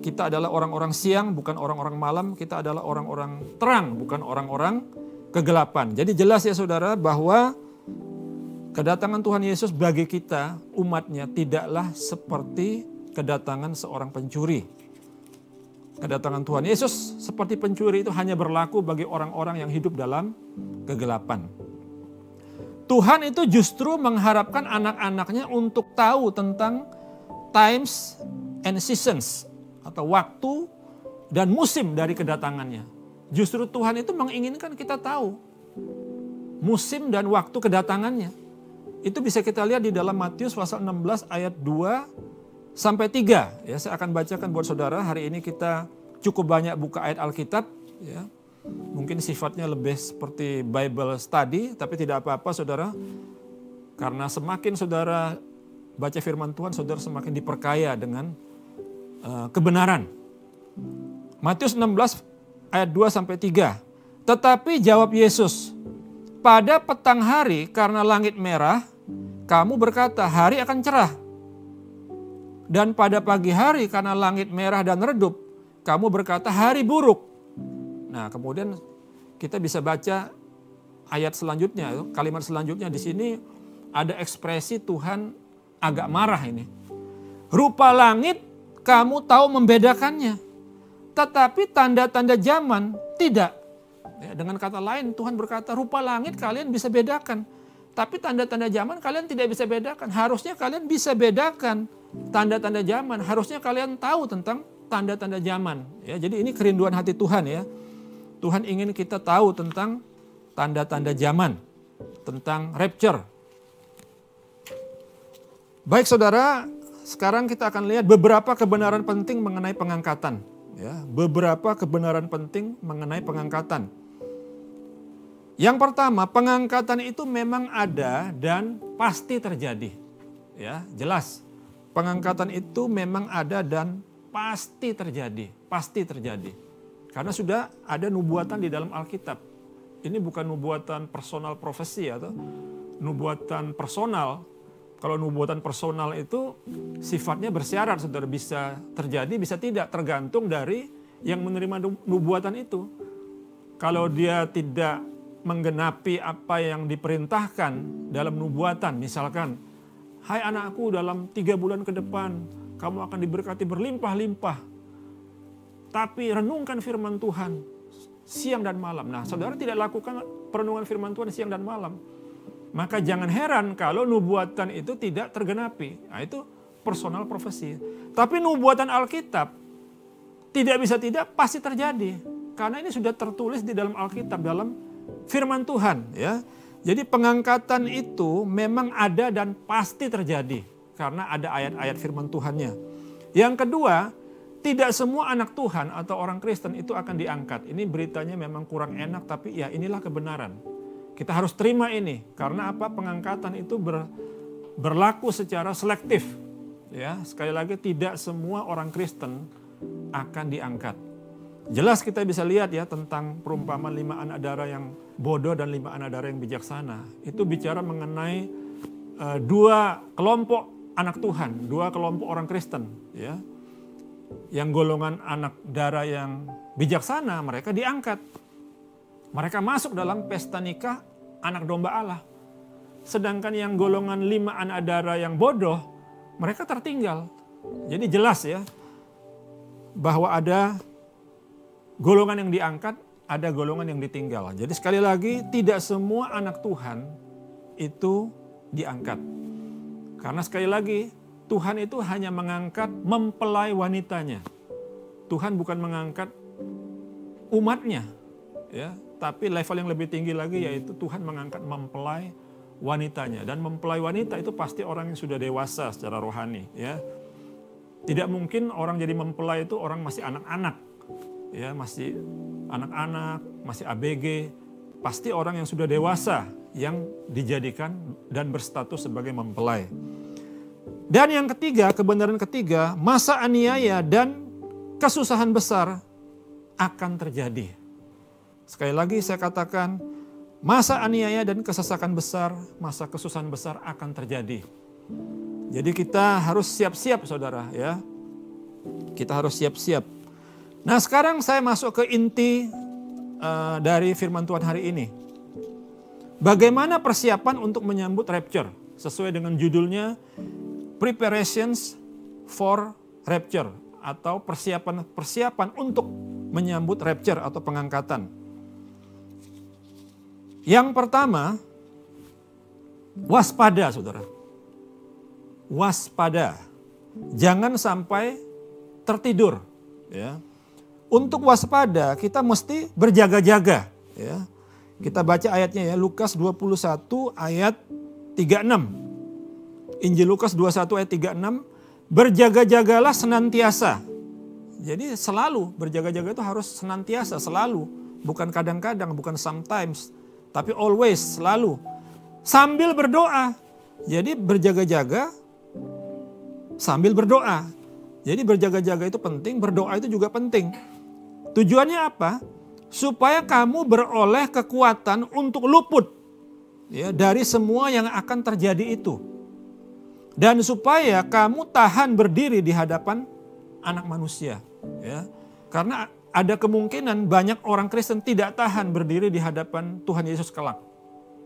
kita adalah orang-orang siang, bukan orang-orang malam. Kita adalah orang-orang terang, bukan orang-orang kegelapan. Jadi jelas ya saudara bahwa kedatangan Tuhan Yesus bagi kita, umatnya, tidaklah seperti kedatangan seorang pencuri. Kedatangan Tuhan Yesus seperti pencuri itu hanya berlaku bagi orang-orang yang hidup dalam kegelapan. Tuhan itu justru mengharapkan anak-anaknya untuk tahu tentang times and seasons, atau waktu dan musim dari kedatangannya. Justru Tuhan itu menginginkan kita tahu musim dan waktu kedatangannya. Itu bisa kita lihat di dalam Matius pasal 16 ayat 2 sampai 3. Ya, saya akan bacakan buat saudara. Hari ini kita cukup banyak buka ayat Alkitab. Ya. Mungkin sifatnya lebih seperti Bible study, tapi tidak apa-apa saudara. Karena semakin saudara baca firman Tuhan, saudara semakin diperkaya dengan kebenaran. Matius 16 ayat 2 sampai 3. Tetapi jawab Yesus, pada petang hari karena langit merah, kamu berkata hari akan cerah. Dan pada pagi hari karena langit merah dan redup, kamu berkata hari buruk. Nah, kemudian kita bisa baca ayat selanjutnya, kalimat selanjutnya di sini ada ekspresi Tuhan agak marah ini. Rupa langit kamu tahu membedakannya, tetapi tanda-tanda zaman tidak. Ya, dengan kata lain Tuhan berkata rupa langit kalian bisa bedakan, tapi tanda-tanda zaman kalian tidak bisa bedakan. Harusnya kalian bisa bedakan tanda-tanda zaman. Harusnya kalian tahu tentang tanda-tanda zaman. Ya, jadi ini kerinduan hati Tuhan ya. Tuhan ingin kita tahu tentang tanda-tanda zaman, tentang rapture. Baik saudara, sekarang kita akan lihat beberapa kebenaran penting mengenai pengangkatan. Ya, beberapa kebenaran penting mengenai pengangkatan. Yang pertama, pengangkatan itu memang ada dan pasti terjadi. Ya, jelas. Pengangkatan itu memang ada dan pasti terjadi, pasti terjadi. Karena sudah ada nubuatan di dalam Alkitab. Ini bukan nubuatan personal profesi atau nubuatan personal. Kalau nubuatan personal itu sifatnya bersyarat, saudara, bisa terjadi, bisa tidak, tergantung dari yang menerima nubuatan itu. Kalau dia tidak menggenapi apa yang diperintahkan dalam nubuatan, misalkan, hai anakku, dalam 3 bulan ke depan kamu akan diberkati berlimpah-limpah. Tapi renungkan firman Tuhan siang dan malam. Nah, saudara tidak lakukan perenungan firman Tuhan siang dan malam, maka jangan heran kalau nubuatan itu tidak tergenapi. Nah, itu personal profesi. Tapi nubuatan Alkitab tidak bisa tidak, pasti terjadi. Karena ini sudah tertulis di dalam Alkitab, dalam firman Tuhan. Ya. Jadi pengangkatan itu memang ada dan pasti terjadi. Karena ada ayat-ayat firman Tuhannya. Yang kedua, tidak semua anak Tuhan atau orang Kristen itu akan diangkat. Ini beritanya memang kurang enak, tapi ya inilah kebenaran. Kita harus terima ini. Karena apa? Pengangkatan itu berlaku secara selektif. Ya, sekali lagi tidak semua orang Kristen akan diangkat. Jelas kita bisa lihat ya tentang perumpamaan 5 anak dara yang bodoh dan 5 anak dara yang bijaksana. Itu bicara mengenai dua kelompok anak Tuhan, dua kelompok orang Kristen, ya. Yang golongan anak darah yang bijaksana, mereka diangkat. Mereka masuk dalam pesta nikah anak domba Allah. Sedangkan yang golongan 5 anak darah yang bodoh, mereka tertinggal. Jadi jelas ya, bahwa ada golongan yang diangkat, ada golongan yang ditinggal. Jadi sekali lagi, tidak semua anak Tuhan itu diangkat. Karena sekali lagi, Tuhan itu hanya mengangkat mempelai wanitanya. Tuhan bukan mengangkat umatnya, ya. Tapi level yang lebih tinggi lagi yaitu Tuhan mengangkat mempelai wanitanya. Dan mempelai wanita itu pasti orang yang sudah dewasa secara rohani, ya. Tidak mungkin orang jadi mempelai itu orang masih anak-anak, ya, masih anak-anak, masih ABG. Pasti orang yang sudah dewasa yang dijadikan dan berstatus sebagai mempelai. Dan yang ketiga, kebenaran ketiga, masa aniaya dan kesusahan besar akan terjadi. Sekali lagi saya katakan, masa aniaya dan kesesakan besar, masa kesusahan besar akan terjadi. Jadi kita harus siap-siap saudara, ya. Kita harus siap-siap. Nah sekarang saya masuk ke inti dari firman Tuhan hari ini. Bagaimana persiapan untuk menyambut rapture? Sesuai dengan judulnya, Preparations for Rapture, atau persiapan untuk menyambut rapture atau pengangkatan. Yang pertama, waspada saudara. Waspada. Jangan sampai tertidur. Ya. Untuk waspada kita mesti berjaga-jaga. Ya. Kita baca ayatnya ya, Lukas 21 ayat 36. Injil Lukas 21 ayat 36, berjaga-jagalah senantiasa. Jadi selalu, berjaga-jaga itu harus senantiasa, selalu. Bukan kadang-kadang, bukan sometimes. Tapi always, selalu. Sambil berdoa. Jadi berjaga-jaga sambil berdoa. Jadi berjaga-jaga itu penting, berdoa itu juga penting. Tujuannya apa? Supaya kamu beroleh kekuatan untuk luput, ya, dari semua yang akan terjadi itu. Dan supaya kamu tahan berdiri di hadapan anak manusia. Ya. Karena ada kemungkinan banyak orang Kristen tidak tahan berdiri di hadapan Tuhan Yesus kelak.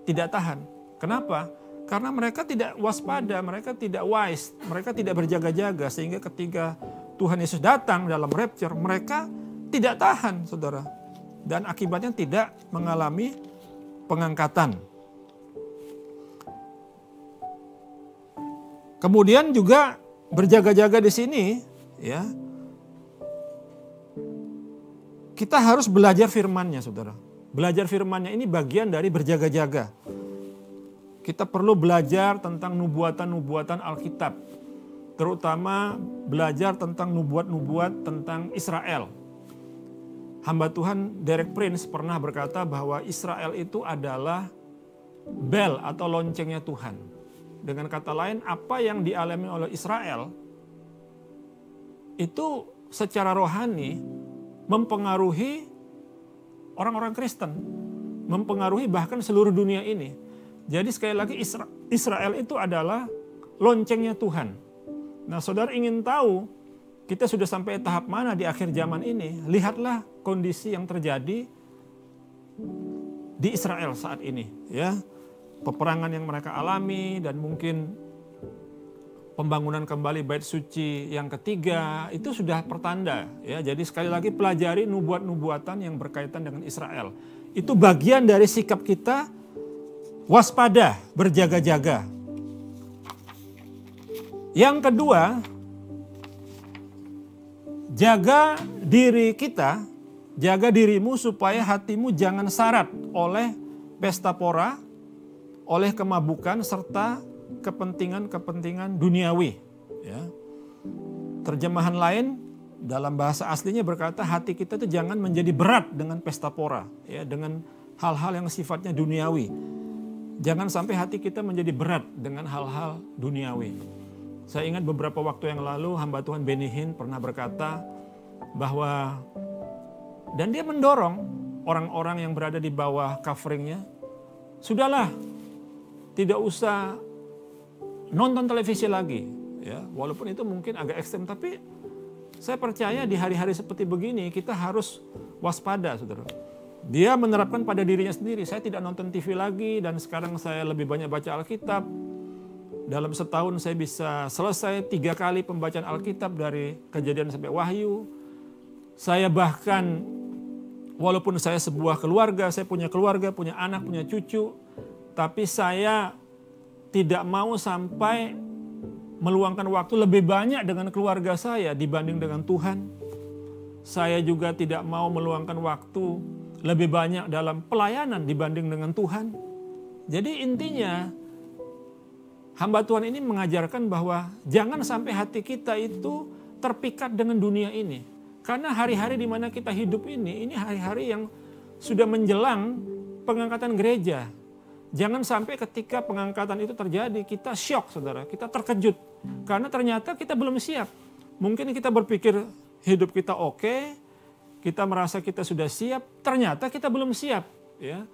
Tidak tahan. Kenapa? Karena mereka tidak waspada, mereka tidak wise, mereka tidak berjaga-jaga. Sehingga ketika Tuhan Yesus datang dalam rapture, mereka tidak tahan, saudara. Dan akibatnya tidak mengalami pengangkatan. Kemudian juga berjaga-jaga di sini, ya. Kita harus belajar firman-Nya, saudara. Belajar firman-Nya ini bagian dari berjaga-jaga. Kita perlu belajar tentang nubuatan-nubuatan Alkitab. Terutama belajar tentang nubuat-nubuat tentang Israel. Hamba Tuhan Derek Prince pernah berkata bahwa Israel itu adalah bel atau loncengnya Tuhan. Dengan kata lain, apa yang dialami oleh Israel itu secara rohani mempengaruhi orang-orang Kristen, mempengaruhi bahkan seluruh dunia ini. Jadi sekali lagi Israel itu adalah loncengnya Tuhan. Nah, saudara ingin tahu kita sudah sampai tahap mana di akhir zaman ini? Lihatlah kondisi yang terjadi di Israel saat ini, ya. Peperangan yang mereka alami dan mungkin pembangunan kembali bait suci yang ketiga itu sudah pertanda, ya. Jadi sekali lagi pelajari nubuat-nubuatan yang berkaitan dengan Israel. Itu bagian dari sikap kita waspada, berjaga-jaga. Yang kedua, jaga diri kita, jaga dirimu supaya hatimu jangan syarat oleh pesta pora, oleh kemabukan serta kepentingan-kepentingan duniawi. Ya. Terjemahan lain dalam bahasa aslinya berkata hati kita itu jangan menjadi berat dengan pesta pora, ya, dengan hal-hal yang sifatnya duniawi. Jangan sampai hati kita menjadi berat dengan hal-hal duniawi. Saya ingat beberapa waktu yang lalu hamba Tuhan Benny Hinn pernah berkata bahwa, dan dia mendorong orang-orang yang berada di bawah coveringnya, sudahlah, tidak usah nonton televisi lagi. Ya, walaupun itu mungkin agak ekstrem, tapi saya percaya di hari-hari seperti begini kita harus waspada, saudara. Dia menerapkan pada dirinya sendiri. Saya tidak nonton TV lagi dan sekarang saya lebih banyak baca Alkitab. Dalam setahun saya bisa selesai 3 kali pembacaan Alkitab dari Kejadian sampai Wahyu. Saya bahkan, walaupun saya sebuah keluarga, saya punya keluarga, punya anak, punya cucu, tapi saya tidak mau sampai meluangkan waktu lebih banyak dengan keluarga saya dibanding dengan Tuhan. Saya juga tidak mau meluangkan waktu lebih banyak dalam pelayanan dibanding dengan Tuhan. Jadi intinya, hamba Tuhan ini mengajarkan bahwa jangan sampai hati kita itu terpikat dengan dunia ini. Karena hari-hari di mana kita hidup ini hari-hari yang sudah menjelang pengangkatan gereja. Jangan sampai ketika pengangkatan itu terjadi kita syok, saudara, kita terkejut. Karena ternyata kita belum siap. Mungkin kita berpikir hidup kita oke, kita merasa kita sudah siap, ternyata kita belum siap. Ya.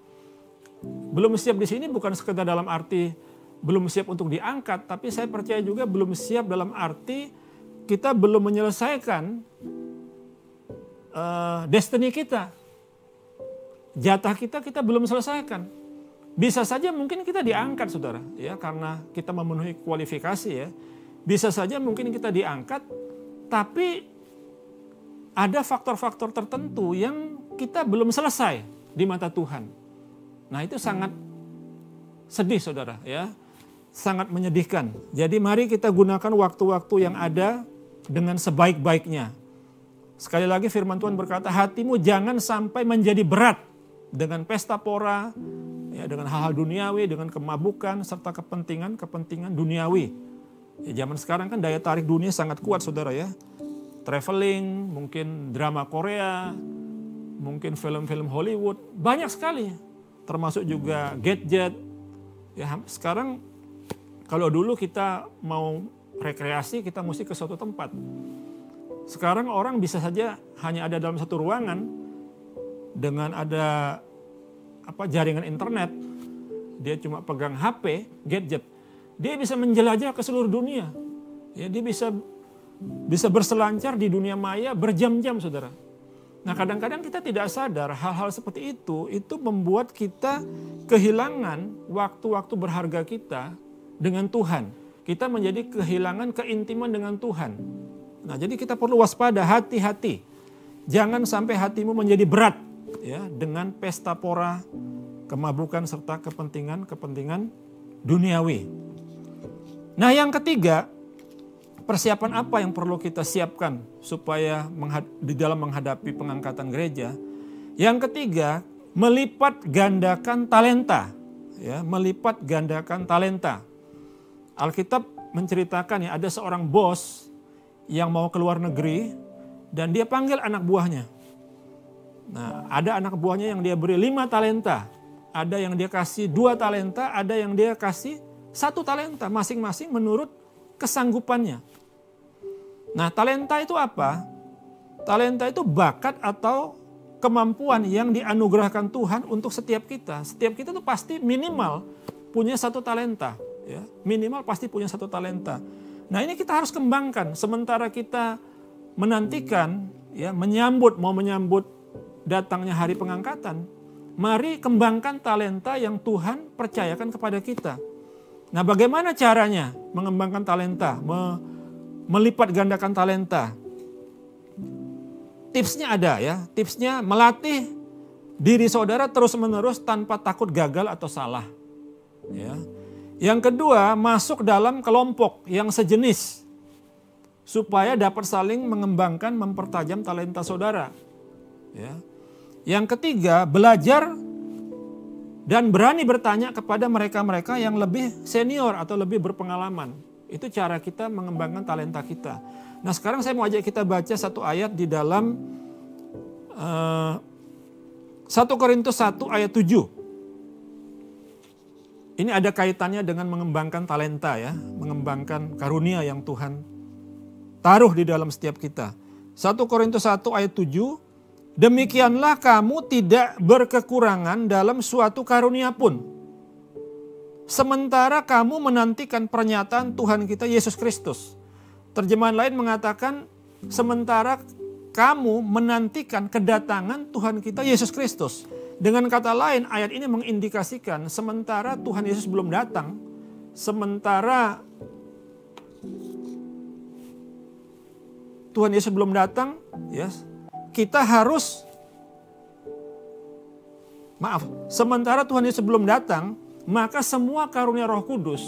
Belum siap di sini bukan sekedar dalam arti belum siap untuk diangkat, tapi saya percaya juga belum siap dalam arti kita belum menyelesaikan destiny kita. Jatah kita belum selesaikan. Bisa saja mungkin kita diangkat, saudara, ya, karena kita memenuhi kualifikasi, ya. Bisa saja mungkin kita diangkat, tapi ada faktor-faktor tertentu yang kita belum selesai di mata Tuhan. Nah, itu sangat sedih, saudara, ya. Sangat menyedihkan. Jadi mari kita gunakan waktu-waktu yang ada dengan sebaik-baiknya. Sekali lagi firman Tuhan berkata, hatimu jangan sampai menjadi berat dengan pesta pora, ya, dengan hal-hal duniawi, dengan kemabukan, serta kepentingan duniawi. Ya, zaman sekarang kan daya tarik dunia sangat kuat, saudara, ya. Traveling, mungkin drama Korea, mungkin film-film Hollywood, banyak sekali. Termasuk juga gadget. Ya, sekarang kalau dulu kita mau rekreasi, kita mesti ke suatu tempat. Sekarang orang bisa saja hanya ada dalam satu ruangan dengan ada jaringan internet, dia cuma pegang HP, gadget, dia bisa menjelajah ke seluruh dunia. Ya, dia bisa berselancar di dunia maya berjam-jam, saudara. Nah, kadang-kadang kita tidak sadar hal-hal seperti itu membuat kita kehilangan waktu-waktu berharga kita dengan Tuhan. Kita menjadi kehilangan keintiman dengan Tuhan. Nah, jadi kita perlu waspada, hati-hati. Jangan sampai hatimu menjadi berat, ya, dengan pesta pora, kemabukan, serta kepentingan duniawi. Nah, yang ketiga, persiapan apa yang perlu kita siapkan supaya di dalam menghadapi pengangkatan gereja? Yang ketiga, melipat gandakan talenta. Ya, melipat gandakan talenta. Alkitab menceritakan, ya, ada seorang bos yang mau keluar negeri dan dia panggil anak buahnya. Nah, ada anak buahnya yang dia beri 5 talenta. Ada yang dia kasih 2 talenta, ada yang dia kasih 1 talenta. Masing-masing menurut kesanggupannya. Nah, talenta itu apa? Talenta itu bakat atau kemampuan yang dianugerahkan Tuhan untuk setiap kita. Setiap kita tuh pasti minimal punya 1 talenta. Ya, minimal pasti punya 1 talenta. Nah, ini kita harus kembangkan. Sementara kita menantikan, ya, mau menyambut datangnya hari pengangkatan, mari kembangkan talenta yang Tuhan percayakan kepada kita. Nah, bagaimana caranya mengembangkan talenta, melipat gandakan talenta? Tipsnya ada, ya. Tipsnya melatih diri saudara terus-menerus tanpa takut gagal atau salah. Ya. Yang kedua, masuk dalam kelompok yang sejenis supaya dapat saling mengembangkan, mempertajam talenta saudara. Ya. Yang ketiga, belajar dan berani bertanya kepada mereka-mereka yang lebih senior atau lebih berpengalaman. Itu cara kita mengembangkan talenta kita. Nah, sekarang saya mau ajak kita baca satu ayat di dalam 1 Korintus 1 ayat 7. Ini ada kaitannya dengan mengembangkan talenta, ya, mengembangkan karunia yang Tuhan taruh di dalam setiap kita. 1 Korintus 1 ayat 7, demikianlah kamu tidak berkekurangan dalam suatu karunia pun. sementara kamu menantikan pernyataan Tuhan kita Yesus Kristus. Terjemahan lain mengatakan, sementara kamu menantikan kedatangan Tuhan kita Yesus Kristus. Dengan kata lain, ayat ini mengindikasikan sementara Tuhan Yesus belum datang, sementara Tuhan Yesus belum datang, ya, kita harus, sementara Tuhan Yesus belum datang, maka semua karunia Roh Kudus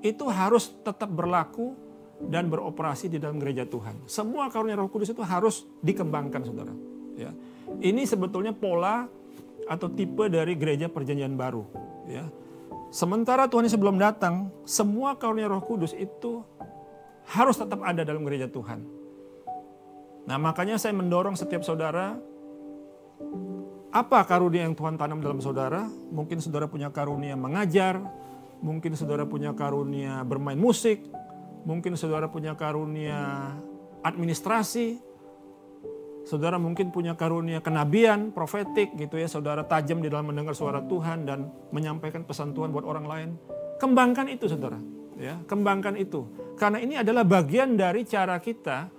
itu harus tetap berlaku dan beroperasi di dalam gereja Tuhan. Semua karunia Roh Kudus itu harus dikembangkan, saudara. Ya. Ini sebetulnya pola atau tipe dari gereja perjanjian baru. Ya. Sementara Tuhan Yesus belum datang, semua karunia Roh Kudus itu harus tetap ada dalam gereja Tuhan. Nah, makanya saya mendorong setiap saudara, apa karunia yang Tuhan tanam dalam saudara? Mungkin saudara punya karunia mengajar, mungkin saudara punya karunia bermain musik, mungkin saudara punya karunia administrasi, saudara mungkin punya karunia kenabian, profetik gitu ya, saudara tajam di dalam mendengar suara Tuhan dan menyampaikan pesan Tuhan buat orang lain. Kembangkan itu, saudara. Ya, kembangkan itu. Karena ini adalah bagian dari cara kita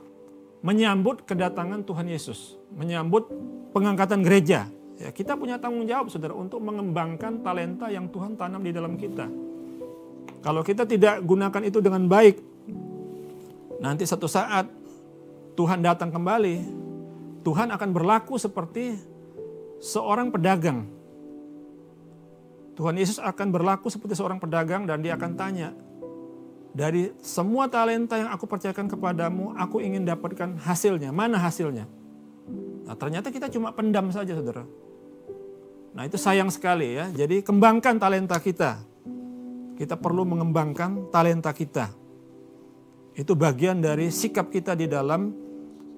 menyambut kedatangan Tuhan Yesus, menyambut pengangkatan gereja. Ya, kita punya tanggung jawab, saudara, untuk mengembangkan talenta yang Tuhan tanam di dalam kita. Kalau kita tidak gunakan itu dengan baik, nanti satu saat Tuhan datang kembali, Tuhan akan berlaku seperti seorang pedagang. Tuhan Yesus akan berlaku seperti seorang pedagang dan dia akan tanya, dari semua talenta yang aku percayakan kepadamu, aku ingin dapatkan hasilnya. Mana hasilnya? Nah, ternyata kita cuma pendam saja, saudara. Nah, itu sayang sekali ya. Jadi kembangkan talenta kita. Kita perlu mengembangkan talenta kita. Itu bagian dari sikap kita di dalam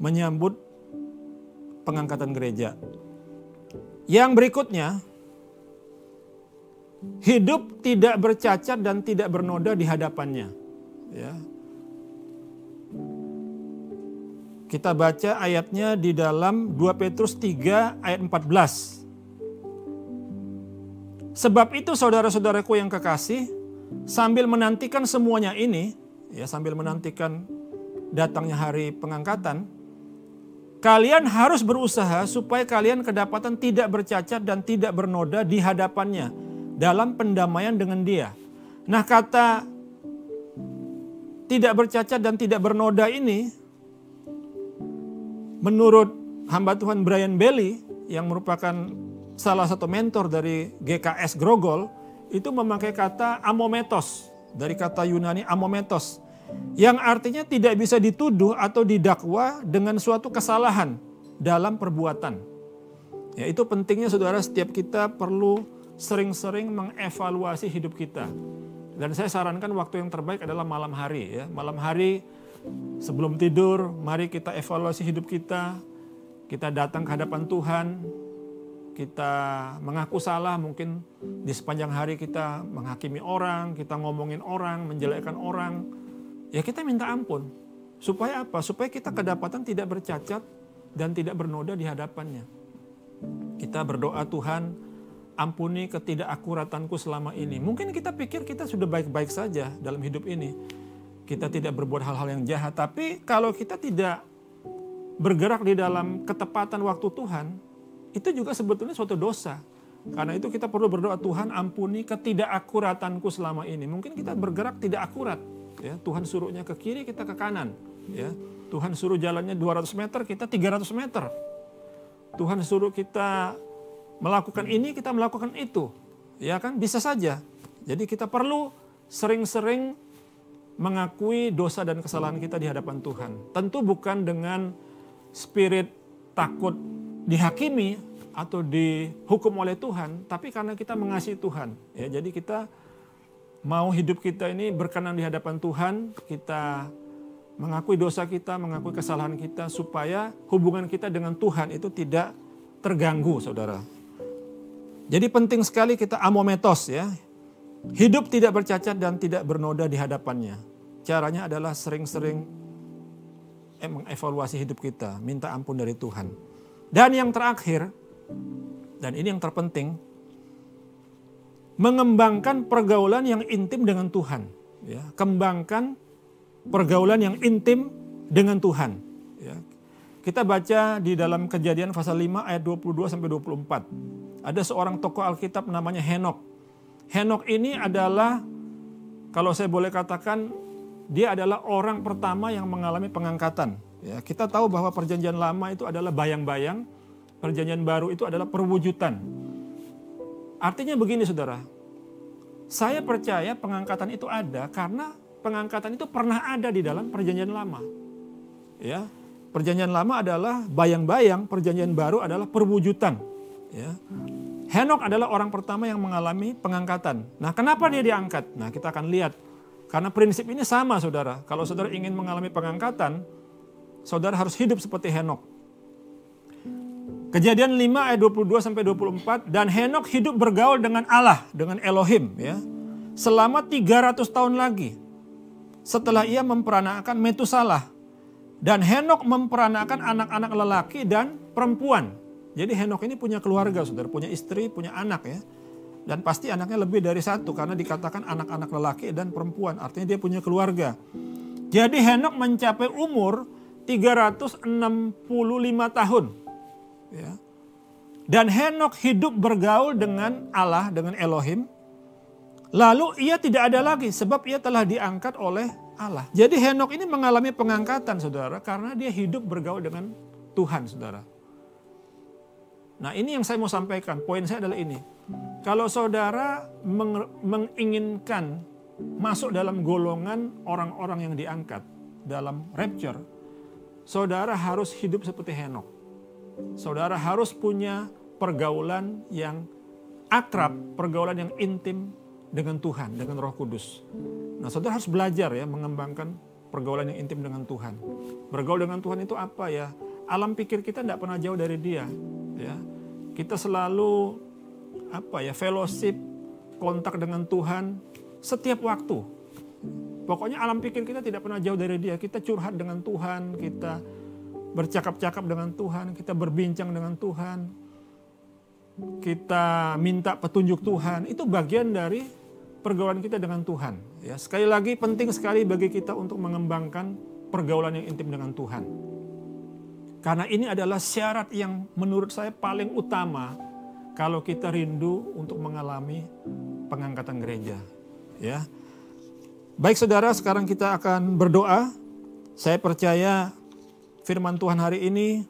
menyambut pengangkatan gereja. Yang berikutnya, hidup tidak bercacat dan tidak bernoda di hadapannya. Ya. Kita baca ayatnya di dalam 2 Petrus 3 ayat 14. Sebab itu saudara-saudaraku yang kekasih, sambil menantikan semuanya ini, ya, sambil menantikan datangnya hari pengangkatan, kalian harus berusaha supaya kalian kedapatan tidak bercacat dan tidak bernoda di hadapannya dalam pendamaian dengan Dia. Nah, kata tidak bercacat dan tidak bernoda ini, menurut hamba Tuhan Brian Bailey yang merupakan salah satu mentor dari GKS Grogol, itu memakai kata amometos, dari kata Yunani amometos, yang artinya tidak bisa dituduh atau didakwa dengan suatu kesalahan dalam perbuatan. Ya, itu pentingnya, saudara, setiap kita perlu sering-sering mengevaluasi hidup kita. Dan saya sarankan waktu yang terbaik adalah malam hari. Ya. Malam hari sebelum tidur, mari kita evaluasi hidup kita. Kita datang ke hadapan Tuhan. Kita mengaku salah, mungkin di sepanjang hari kita menghakimi orang, kita ngomongin orang, menjelekkan orang. Ya, kita minta ampun. Supaya apa? Supaya kita kedapatan tidak bercacat dan tidak bernoda di hadapannya. Kita berdoa, Tuhan, ampuni ketidakakuratanku selama ini. Mungkin kita pikir kita sudah baik-baik saja dalam hidup ini. Kita tidak berbuat hal-hal yang jahat. Tapi kalau kita tidak bergerak di dalam ketepatan waktu Tuhan, itu juga sebetulnya suatu dosa. Karena itu kita perlu berdoa, Tuhan ampuni ketidakakuratanku selama ini. Mungkin kita bergerak tidak akurat. Ya, Tuhan suruhnya ke kiri, kita ke kanan. Ya, Tuhan suruh jalannya 200 meter, kita 300 meter. Tuhan suruh kita melakukan ini, kita melakukan itu. Ya kan, bisa saja. Jadi kita perlu sering-sering mengakui dosa dan kesalahan kita di hadapan Tuhan. Tentu bukan dengan spirit takut dihakimi atau dihukum oleh Tuhan, tapi karena kita mengasihi Tuhan. Ya, jadi kita mau hidup kita ini berkenan di hadapan Tuhan, kita mengakui dosa kita, mengakui kesalahan kita, supaya hubungan kita dengan Tuhan itu tidak terganggu, saudara. Jadi penting sekali kita amometos, ya. Hidup tidak bercacat dan tidak bernoda di hadapannya. Caranya adalah sering-sering mengevaluasi hidup kita, minta ampun dari Tuhan. Dan yang terakhir, dan ini yang terpenting, mengembangkan pergaulan yang intim dengan Tuhan. Ya, kembangkan pergaulan yang intim dengan Tuhan. Ya. Kita baca di dalam Kejadian pasal 5 ayat 22 sampai 24. Ada seorang tokoh Alkitab namanya Henokh. Henokh ini adalah, kalau saya boleh katakan, dia adalah orang pertama yang mengalami pengangkatan. Ya, kita tahu bahwa perjanjian lama itu adalah bayang-bayang, perjanjian baru itu adalah perwujudan. Artinya begini saudara, saya percaya pengangkatan itu ada karena pengangkatan itu pernah ada di dalam perjanjian lama. Ya, perjanjian lama adalah bayang-bayang, perjanjian baru adalah perwujudan. Ya. Henokh adalah orang pertama yang mengalami pengangkatan. Nah, kenapa dia diangkat? Nah, kita akan lihat. Karena prinsip ini sama saudara. Kalau saudara ingin mengalami pengangkatan, saudara harus hidup seperti Henokh. Kejadian 5 ayat 22 sampai 24, dan Henokh hidup bergaul dengan Allah, dengan Elohim ya, selama 300 tahun lagi. Setelah ia memperanakan Metusalah, dan Henokh memperanakan anak-anak lelaki dan perempuan. Jadi Henokh ini punya keluarga, saudara, punya istri, punya anak ya. Dan pasti anaknya lebih dari satu karena dikatakan anak-anak lelaki dan perempuan, artinya dia punya keluarga. Jadi Henokh mencapai umur 365 tahun. Ya. Dan Henokh hidup bergaul dengan Allah, dengan Elohim. Lalu ia tidak ada lagi sebab ia telah diangkat oleh Allah. Jadi Henokh ini mengalami pengangkatan saudara karena dia hidup bergaul dengan Tuhan saudara. Nah ini yang saya mau sampaikan, poin saya adalah ini. Kalau saudara menginginkan masuk dalam golongan orang-orang yang diangkat dalam rapture, saudara harus hidup seperti Henokh. Saudara harus punya pergaulan yang akrab, pergaulan yang intim dengan Tuhan, dengan Roh Kudus. Nah, saudara harus belajar ya mengembangkan pergaulan yang intim dengan Tuhan. Bergaul dengan Tuhan itu apa ya? Alam pikir kita tidak pernah jauh dari Dia. Ya, kita selalu fellowship, kontak dengan Tuhan setiap waktu. Pokoknya alam pikir kita tidak pernah jauh dari Dia. Kita curhat dengan Tuhan, kita bercakap-cakap dengan Tuhan, kita berbincang dengan Tuhan, kita minta petunjuk Tuhan. Itu bagian dari pergaulan kita dengan Tuhan. Ya, sekali lagi penting sekali bagi kita untuk mengembangkan pergaulan yang intim dengan Tuhan. Karena ini adalah syarat yang menurut saya paling utama kalau kita rindu untuk mengalami pengangkatan gereja. Ya. Baik saudara, sekarang kita akan berdoa. Saya percaya firman Tuhan hari ini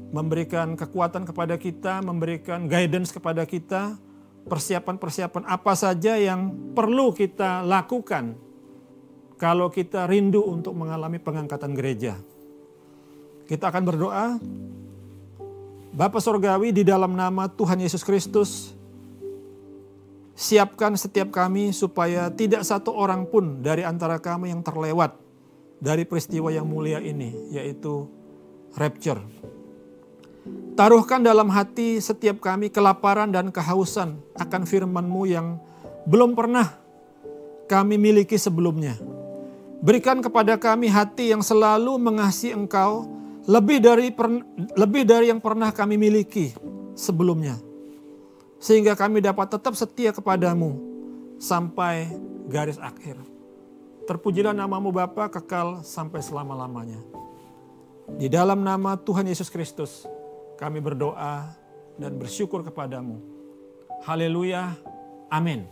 memberikan kekuatan kepada kita, memberikan guidance kepada kita, persiapan-persiapan apa saja yang perlu kita lakukan kalau kita rindu untuk mengalami pengangkatan gereja. Kita akan berdoa. Bapa Sorgawi, di dalam nama Tuhan Yesus Kristus, siapkan setiap kami supaya tidak satu orang pun dari antara kami yang terlewat dari peristiwa yang mulia ini, yaitu rapture. Taruhkan dalam hati setiap kami kelaparan dan kehausan akan firman-Mu yang belum pernah kami miliki sebelumnya. Berikan kepada kami hati yang selalu mengasihi Engkau lebih dari yang pernah kami miliki sebelumnya. Sehingga kami dapat tetap setia kepadamu sampai garis akhir. Terpujilah nama-Mu Bapa kekal sampai selama-lamanya. Di dalam nama Tuhan Yesus Kristus kami berdoa dan bersyukur kepadamu. Haleluya. Amin.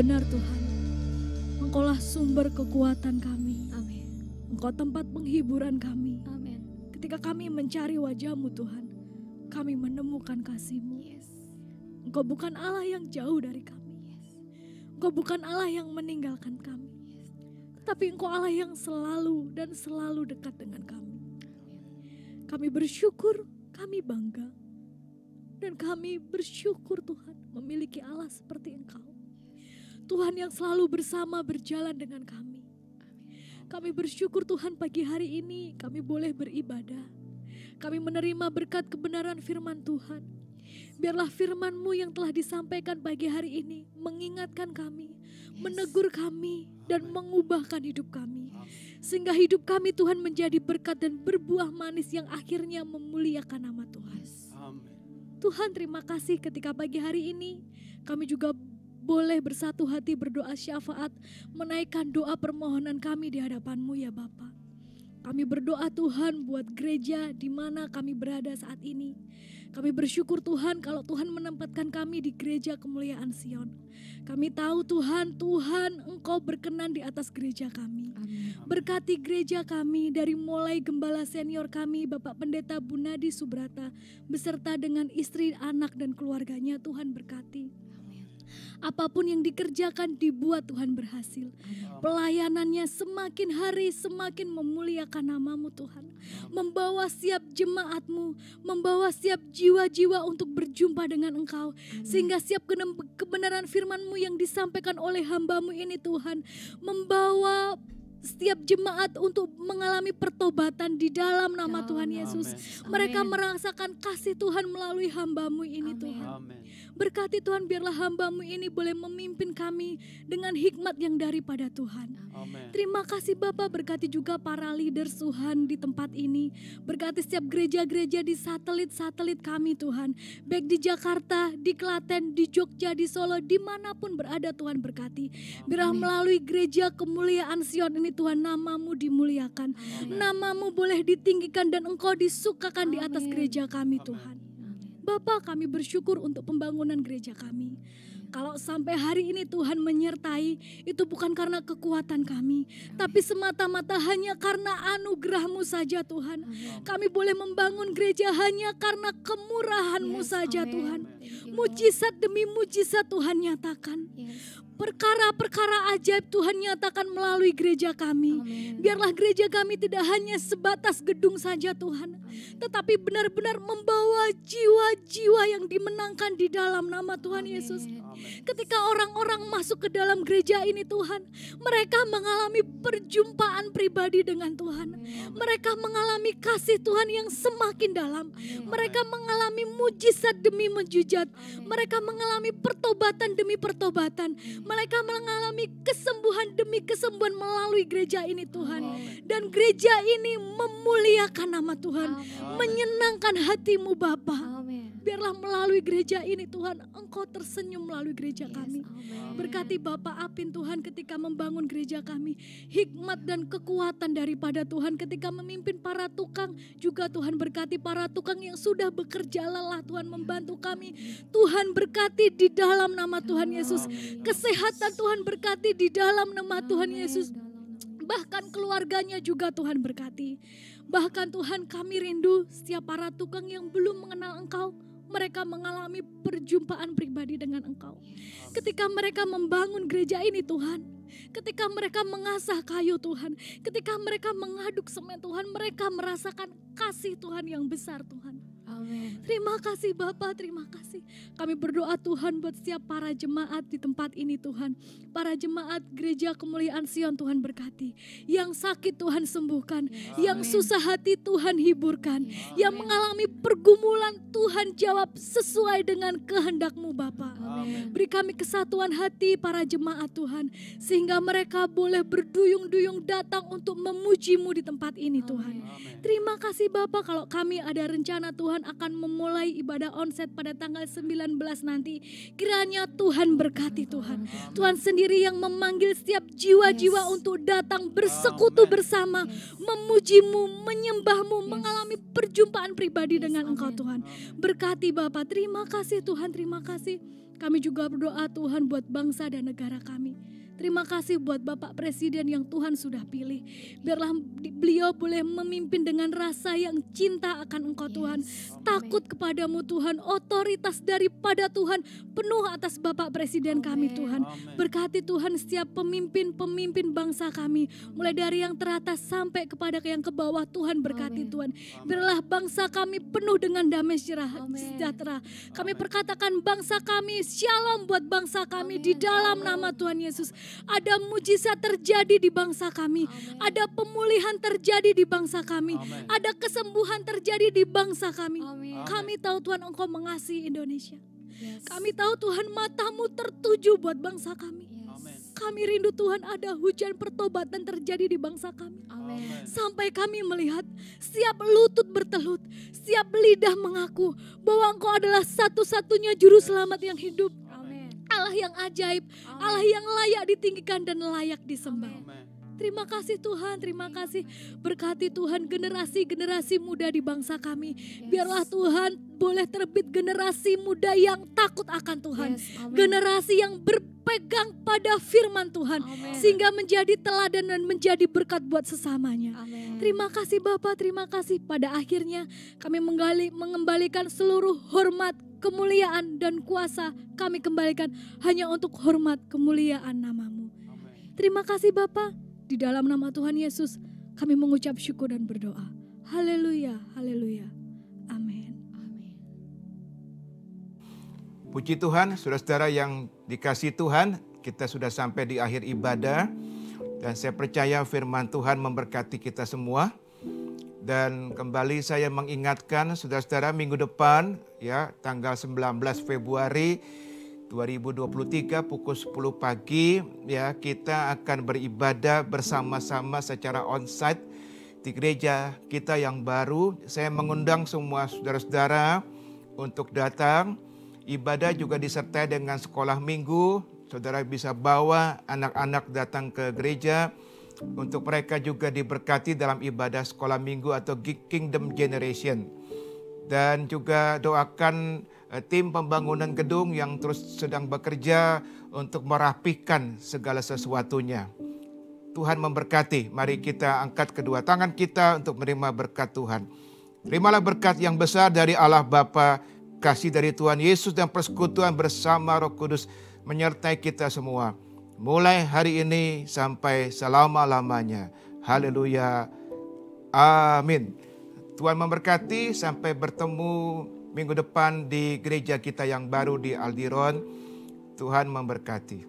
benar Tuhan. Engkaulah sumber kekuatan kami. Amin. Engkau tempat penghiburan kami. Amin. Ketika kami mencari wajah-Mu Tuhan, kami menemukan kasih-Mu. Yes. Engkau bukan Allah yang jauh dari kami. Engkau bukan Allah yang meninggalkan kami. Tetapi Engkau Allah yang selalu dan selalu dekat dengan kami. Kami bersyukur, kami bangga. Dan kami bersyukur Tuhan memiliki Allah seperti Engkau. Tuhan yang selalu bersama berjalan dengan kami. Kami bersyukur Tuhan pagi hari ini kami boleh beribadah. Kami menerima berkat kebenaran firman Tuhan. Biarlah firman-Mu yang telah disampaikan pagi hari ini mengingatkan kami, menegur kami, dan mengubahkan hidup kami. Sehingga hidup kami Tuhan menjadi berkat dan berbuah manis yang akhirnya memuliakan nama Tuhan. Tuhan terima kasih ketika pagi hari ini kami juga boleh bersatu hati berdoa syafaat, menaikkan doa permohonan kami di hadapan-Mu ya Bapa. Kami berdoa Tuhan buat gereja di mana kami berada saat ini. Kami bersyukur Tuhan kalau Tuhan menempatkan kami di gereja kemuliaan Sion. Kami tahu Tuhan Engkau berkenan di atas gereja kami. Amin. Berkati gereja kami dari mulai gembala senior kami Bapak Pendeta Bunadi Subrata beserta dengan istri, anak dan keluarganya. Tuhan berkati. Apapun yang dikerjakan dibuat Tuhan berhasil. Pelayanannya semakin hari semakin memuliakan nama-Mu Tuhan. Membawa siap jemaat-Mu, membawa siap jiwa-jiwa untuk berjumpa dengan Engkau. Sehingga siap kebenaran firman-Mu yang disampaikan oleh hamba-Mu ini Tuhan. Membawa setiap jemaat untuk mengalami pertobatan di dalam nama Tuhan Yesus. Mereka merasakan kasih Tuhan melalui hamba-Mu ini Tuhan. Berkati Tuhan biarlah hamba-Mu ini boleh memimpin kami dengan hikmat yang daripada Tuhan. Terima kasih Bapak, berkati juga para leaders Tuhan di tempat ini. Berkati setiap gereja-gereja di satelit-satelit kami Tuhan. Baik di Jakarta, di Klaten, di Jogja, di Solo, dimanapun berada Tuhan berkati. Biarlah melalui gereja kemuliaan Sion ini Tuhan nama-Mu dimuliakan. Nama-Mu boleh ditinggikan dan Engkau disukakan di atas gereja kami Tuhan. Bapak kami bersyukur untuk pembangunan gereja kami. Kalau sampai hari ini Tuhan menyertai, itu bukan karena kekuatan kami, tapi semata-mata hanya karena anugerah-Mu saja Tuhan. Kami boleh membangun gereja hanya karena kemurahan-Mu saja Tuhan. Mujizat demi mujizat Tuhan nyatakan. Perkara-perkara ajaib Tuhan nyatakan melalui gereja kami. Biarlah gereja kami tidak hanya sebatas gedung saja Tuhan, tetapi benar-benar membawa jiwa-jiwa yang dimenangkan di dalam nama Tuhan Yesus. Ketika orang-orang masuk ke dalam gereja ini Tuhan, mereka mengalami perjumpaan pribadi dengan Tuhan. Mereka mengalami kasih Tuhan yang semakin dalam. Mereka mengalami mujizat demi mujizat. Mereka mengalami pertobatan demi pertobatan. Mereka mengalami kesembuhan demi kesembuhan melalui gereja ini Tuhan. Dan gereja ini memuliakan nama Tuhan. Menyenangkan hati-Mu Bapa. Biarlah melalui gereja ini Tuhan, Engkau tersenyum melalui gereja kami. Berkati Bapak Apin Tuhan ketika membangun gereja kami. Hikmat dan kekuatan daripada Tuhan ketika memimpin para tukang. Juga Tuhan berkati para tukang yang sudah bekerja lelah Tuhan membantu kami. Tuhan berkati di dalam nama Tuhan Yesus. Kesehatan Tuhan berkati di dalam nama Tuhan Yesus. Bahkan keluarganya juga Tuhan berkati. Bahkan Tuhan kami rindu setiap para tukang yang belum mengenal Engkau. Mereka mengalami perjumpaan pribadi dengan Engkau. Ketika mereka membangun gereja ini Tuhan. Ketika mereka mengasah kayu Tuhan. Ketika mereka mengaduk semen Tuhan. Mereka merasakan kasih Tuhan yang besar Tuhan. Amin. Terima kasih Bapak, terima kasih. Kami berdoa Tuhan buat setiap para jemaat di tempat ini Tuhan. Para jemaat gereja kemuliaan Sion Tuhan berkati. Yang sakit Tuhan sembuhkan. Yang susah hati Tuhan hiburkan. Yang mengalami pergumulan Tuhan jawab sesuai dengan kehendak-Mu Bapa. Beri kami kesatuan hati para jemaat Tuhan. Sehingga mereka boleh berduyung-duyung datang untuk memuji-Mu di tempat ini Tuhan. Terima kasih Bapak kalau kami ada rencana Tuhan akan memulai ibadah onset pada tanggal 19 nanti. Kiranya Tuhan berkati Tuhan. Tuhan sendiri yang memanggil setiap jiwa-jiwa untuk datang bersekutu bersama. Memuji-Mu, menyembah-Mu, mengalami perjumpaan pribadi dengan Engkau Tuhan. Berkati Bapak, terima kasih Tuhan, terima kasih. Kami juga berdoa Tuhan buat bangsa dan negara kami. Terima kasih buat Bapak Presiden yang Tuhan sudah pilih. Biarlah beliau boleh memimpin dengan rasa yang cinta akan Engkau Tuhan. Takut kepadamu Tuhan, otoritas daripada Tuhan penuh atas Bapak Presiden kami Tuhan. Berkati Tuhan setiap pemimpin-pemimpin bangsa kami. Mulai dari yang teratas sampai kepada yang ke bawah, Tuhan berkati Tuhan. Biarlah bangsa kami penuh dengan damai sejahtera. Kami perkatakan bangsa kami, shalom buat bangsa kami di dalam nama Tuhan Yesus. Ada mujizat terjadi di bangsa kami. Ada pemulihan terjadi di bangsa kami. Ada kesembuhan terjadi di bangsa kami. Kami tahu Tuhan Engkau mengasihi Indonesia. Kami tahu Tuhan matamu tertuju buat bangsa kami. Kami rindu Tuhan ada hujan pertobatan terjadi di bangsa kami. Sampai kami melihat setiap lutut bertelut, setiap lidah mengaku bahwa Engkau adalah satu-satunya juru selamat yang hidup. Allah yang ajaib, Allah yang layak ditinggikan dan layak disembah. Terima kasih Tuhan, terima kasih. Berkati Tuhan generasi-generasi muda di bangsa kami. Biarlah Tuhan boleh terbit generasi muda yang takut akan Tuhan. Generasi yang berpegang pada firman Tuhan. Sehingga menjadi teladan dan menjadi berkat buat sesamanya. Terima kasih Bapak, terima kasih. Pada akhirnya kami mengembalikan seluruh hormat, kemuliaan dan kuasa kami kembalikan hanya untuk hormat kemuliaan nama-Mu. Terima kasih Bapa. Di dalam nama Tuhan Yesus kami mengucap syukur dan berdoa. Haleluya, haleluya. Amin. Puji Tuhan, saudara-saudara yang dikasihi Tuhan, kita sudah sampai di akhir ibadah. Dan saya percaya firman Tuhan memberkati kita semua. Dan kembali saya mengingatkan saudara-saudara minggu depan ya tanggal 19 Februari 2023 pukul 10 pagi ya kita akan beribadah bersama-sama secara onsite di gereja kita yang baru. Saya mengundang semua saudara-saudara untuk datang. Ibadah juga disertai dengan sekolah minggu. Saudara bisa bawa anak-anak datang ke gereja. Untuk mereka juga diberkati dalam ibadah sekolah minggu atau Kingdom Generation. Dan juga doakan tim pembangunan gedung yang terus sedang bekerja untuk merapikan segala sesuatunya. Tuhan memberkati. Mari kita angkat kedua tangan kita untuk menerima berkat Tuhan. Terimalah berkat yang besar dari Allah Bapa, kasih dari Tuhan Yesus dan persekutuan bersama Roh Kudus menyertai kita semua. Mulai hari ini sampai selama-lamanya. Haleluya. Amin. Tuhan memberkati. Sampai bertemu minggu depan di gereja kita yang baru di Aldiron. Tuhan memberkati.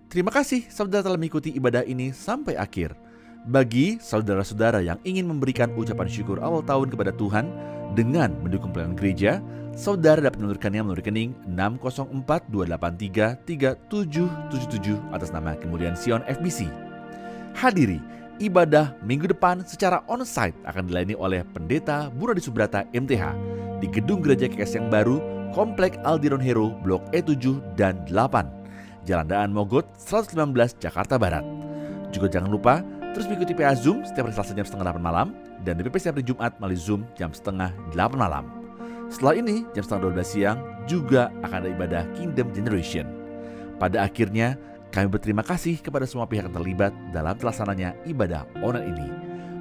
Terima kasih saudara telah mengikuti ibadah ini sampai akhir. Bagi saudara-saudara yang ingin memberikan ucapan syukur awal tahun kepada Tuhan dengan mendukung pelayanan gereja, saudara dapat menurunkannya melalui rekening 604-283-3777 atas nama Kemuliaan Sion FBC. Hadiri ibadah minggu depan secara onsite akan dilayani oleh Pendeta Buradi Subrata MTH di gedung gereja KKS yang baru, Komplek Aldiron Hero, Blok E7 dan 8, Jalan Daan Mogot 115 Jakarta Barat. Juga jangan lupa terus mengikuti PA Zoom setiap hari Selasa jam 7:30 malam dan DPP setiap hari Jumat melalui Zoom jam 7:30 malam. Setelah ini, jam 11:30 siang juga akan ada ibadah Kingdom Generation. Pada akhirnya, kami berterima kasih kepada semua pihak yang terlibat dalam terlaksananya ibadah online ini.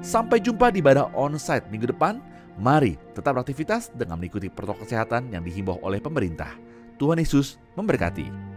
Sampai jumpa di ibadah onsite minggu depan. Mari tetap beraktivitas dengan mengikuti protokol kesehatan yang dihimbau oleh pemerintah. Tuhan Yesus memberkati.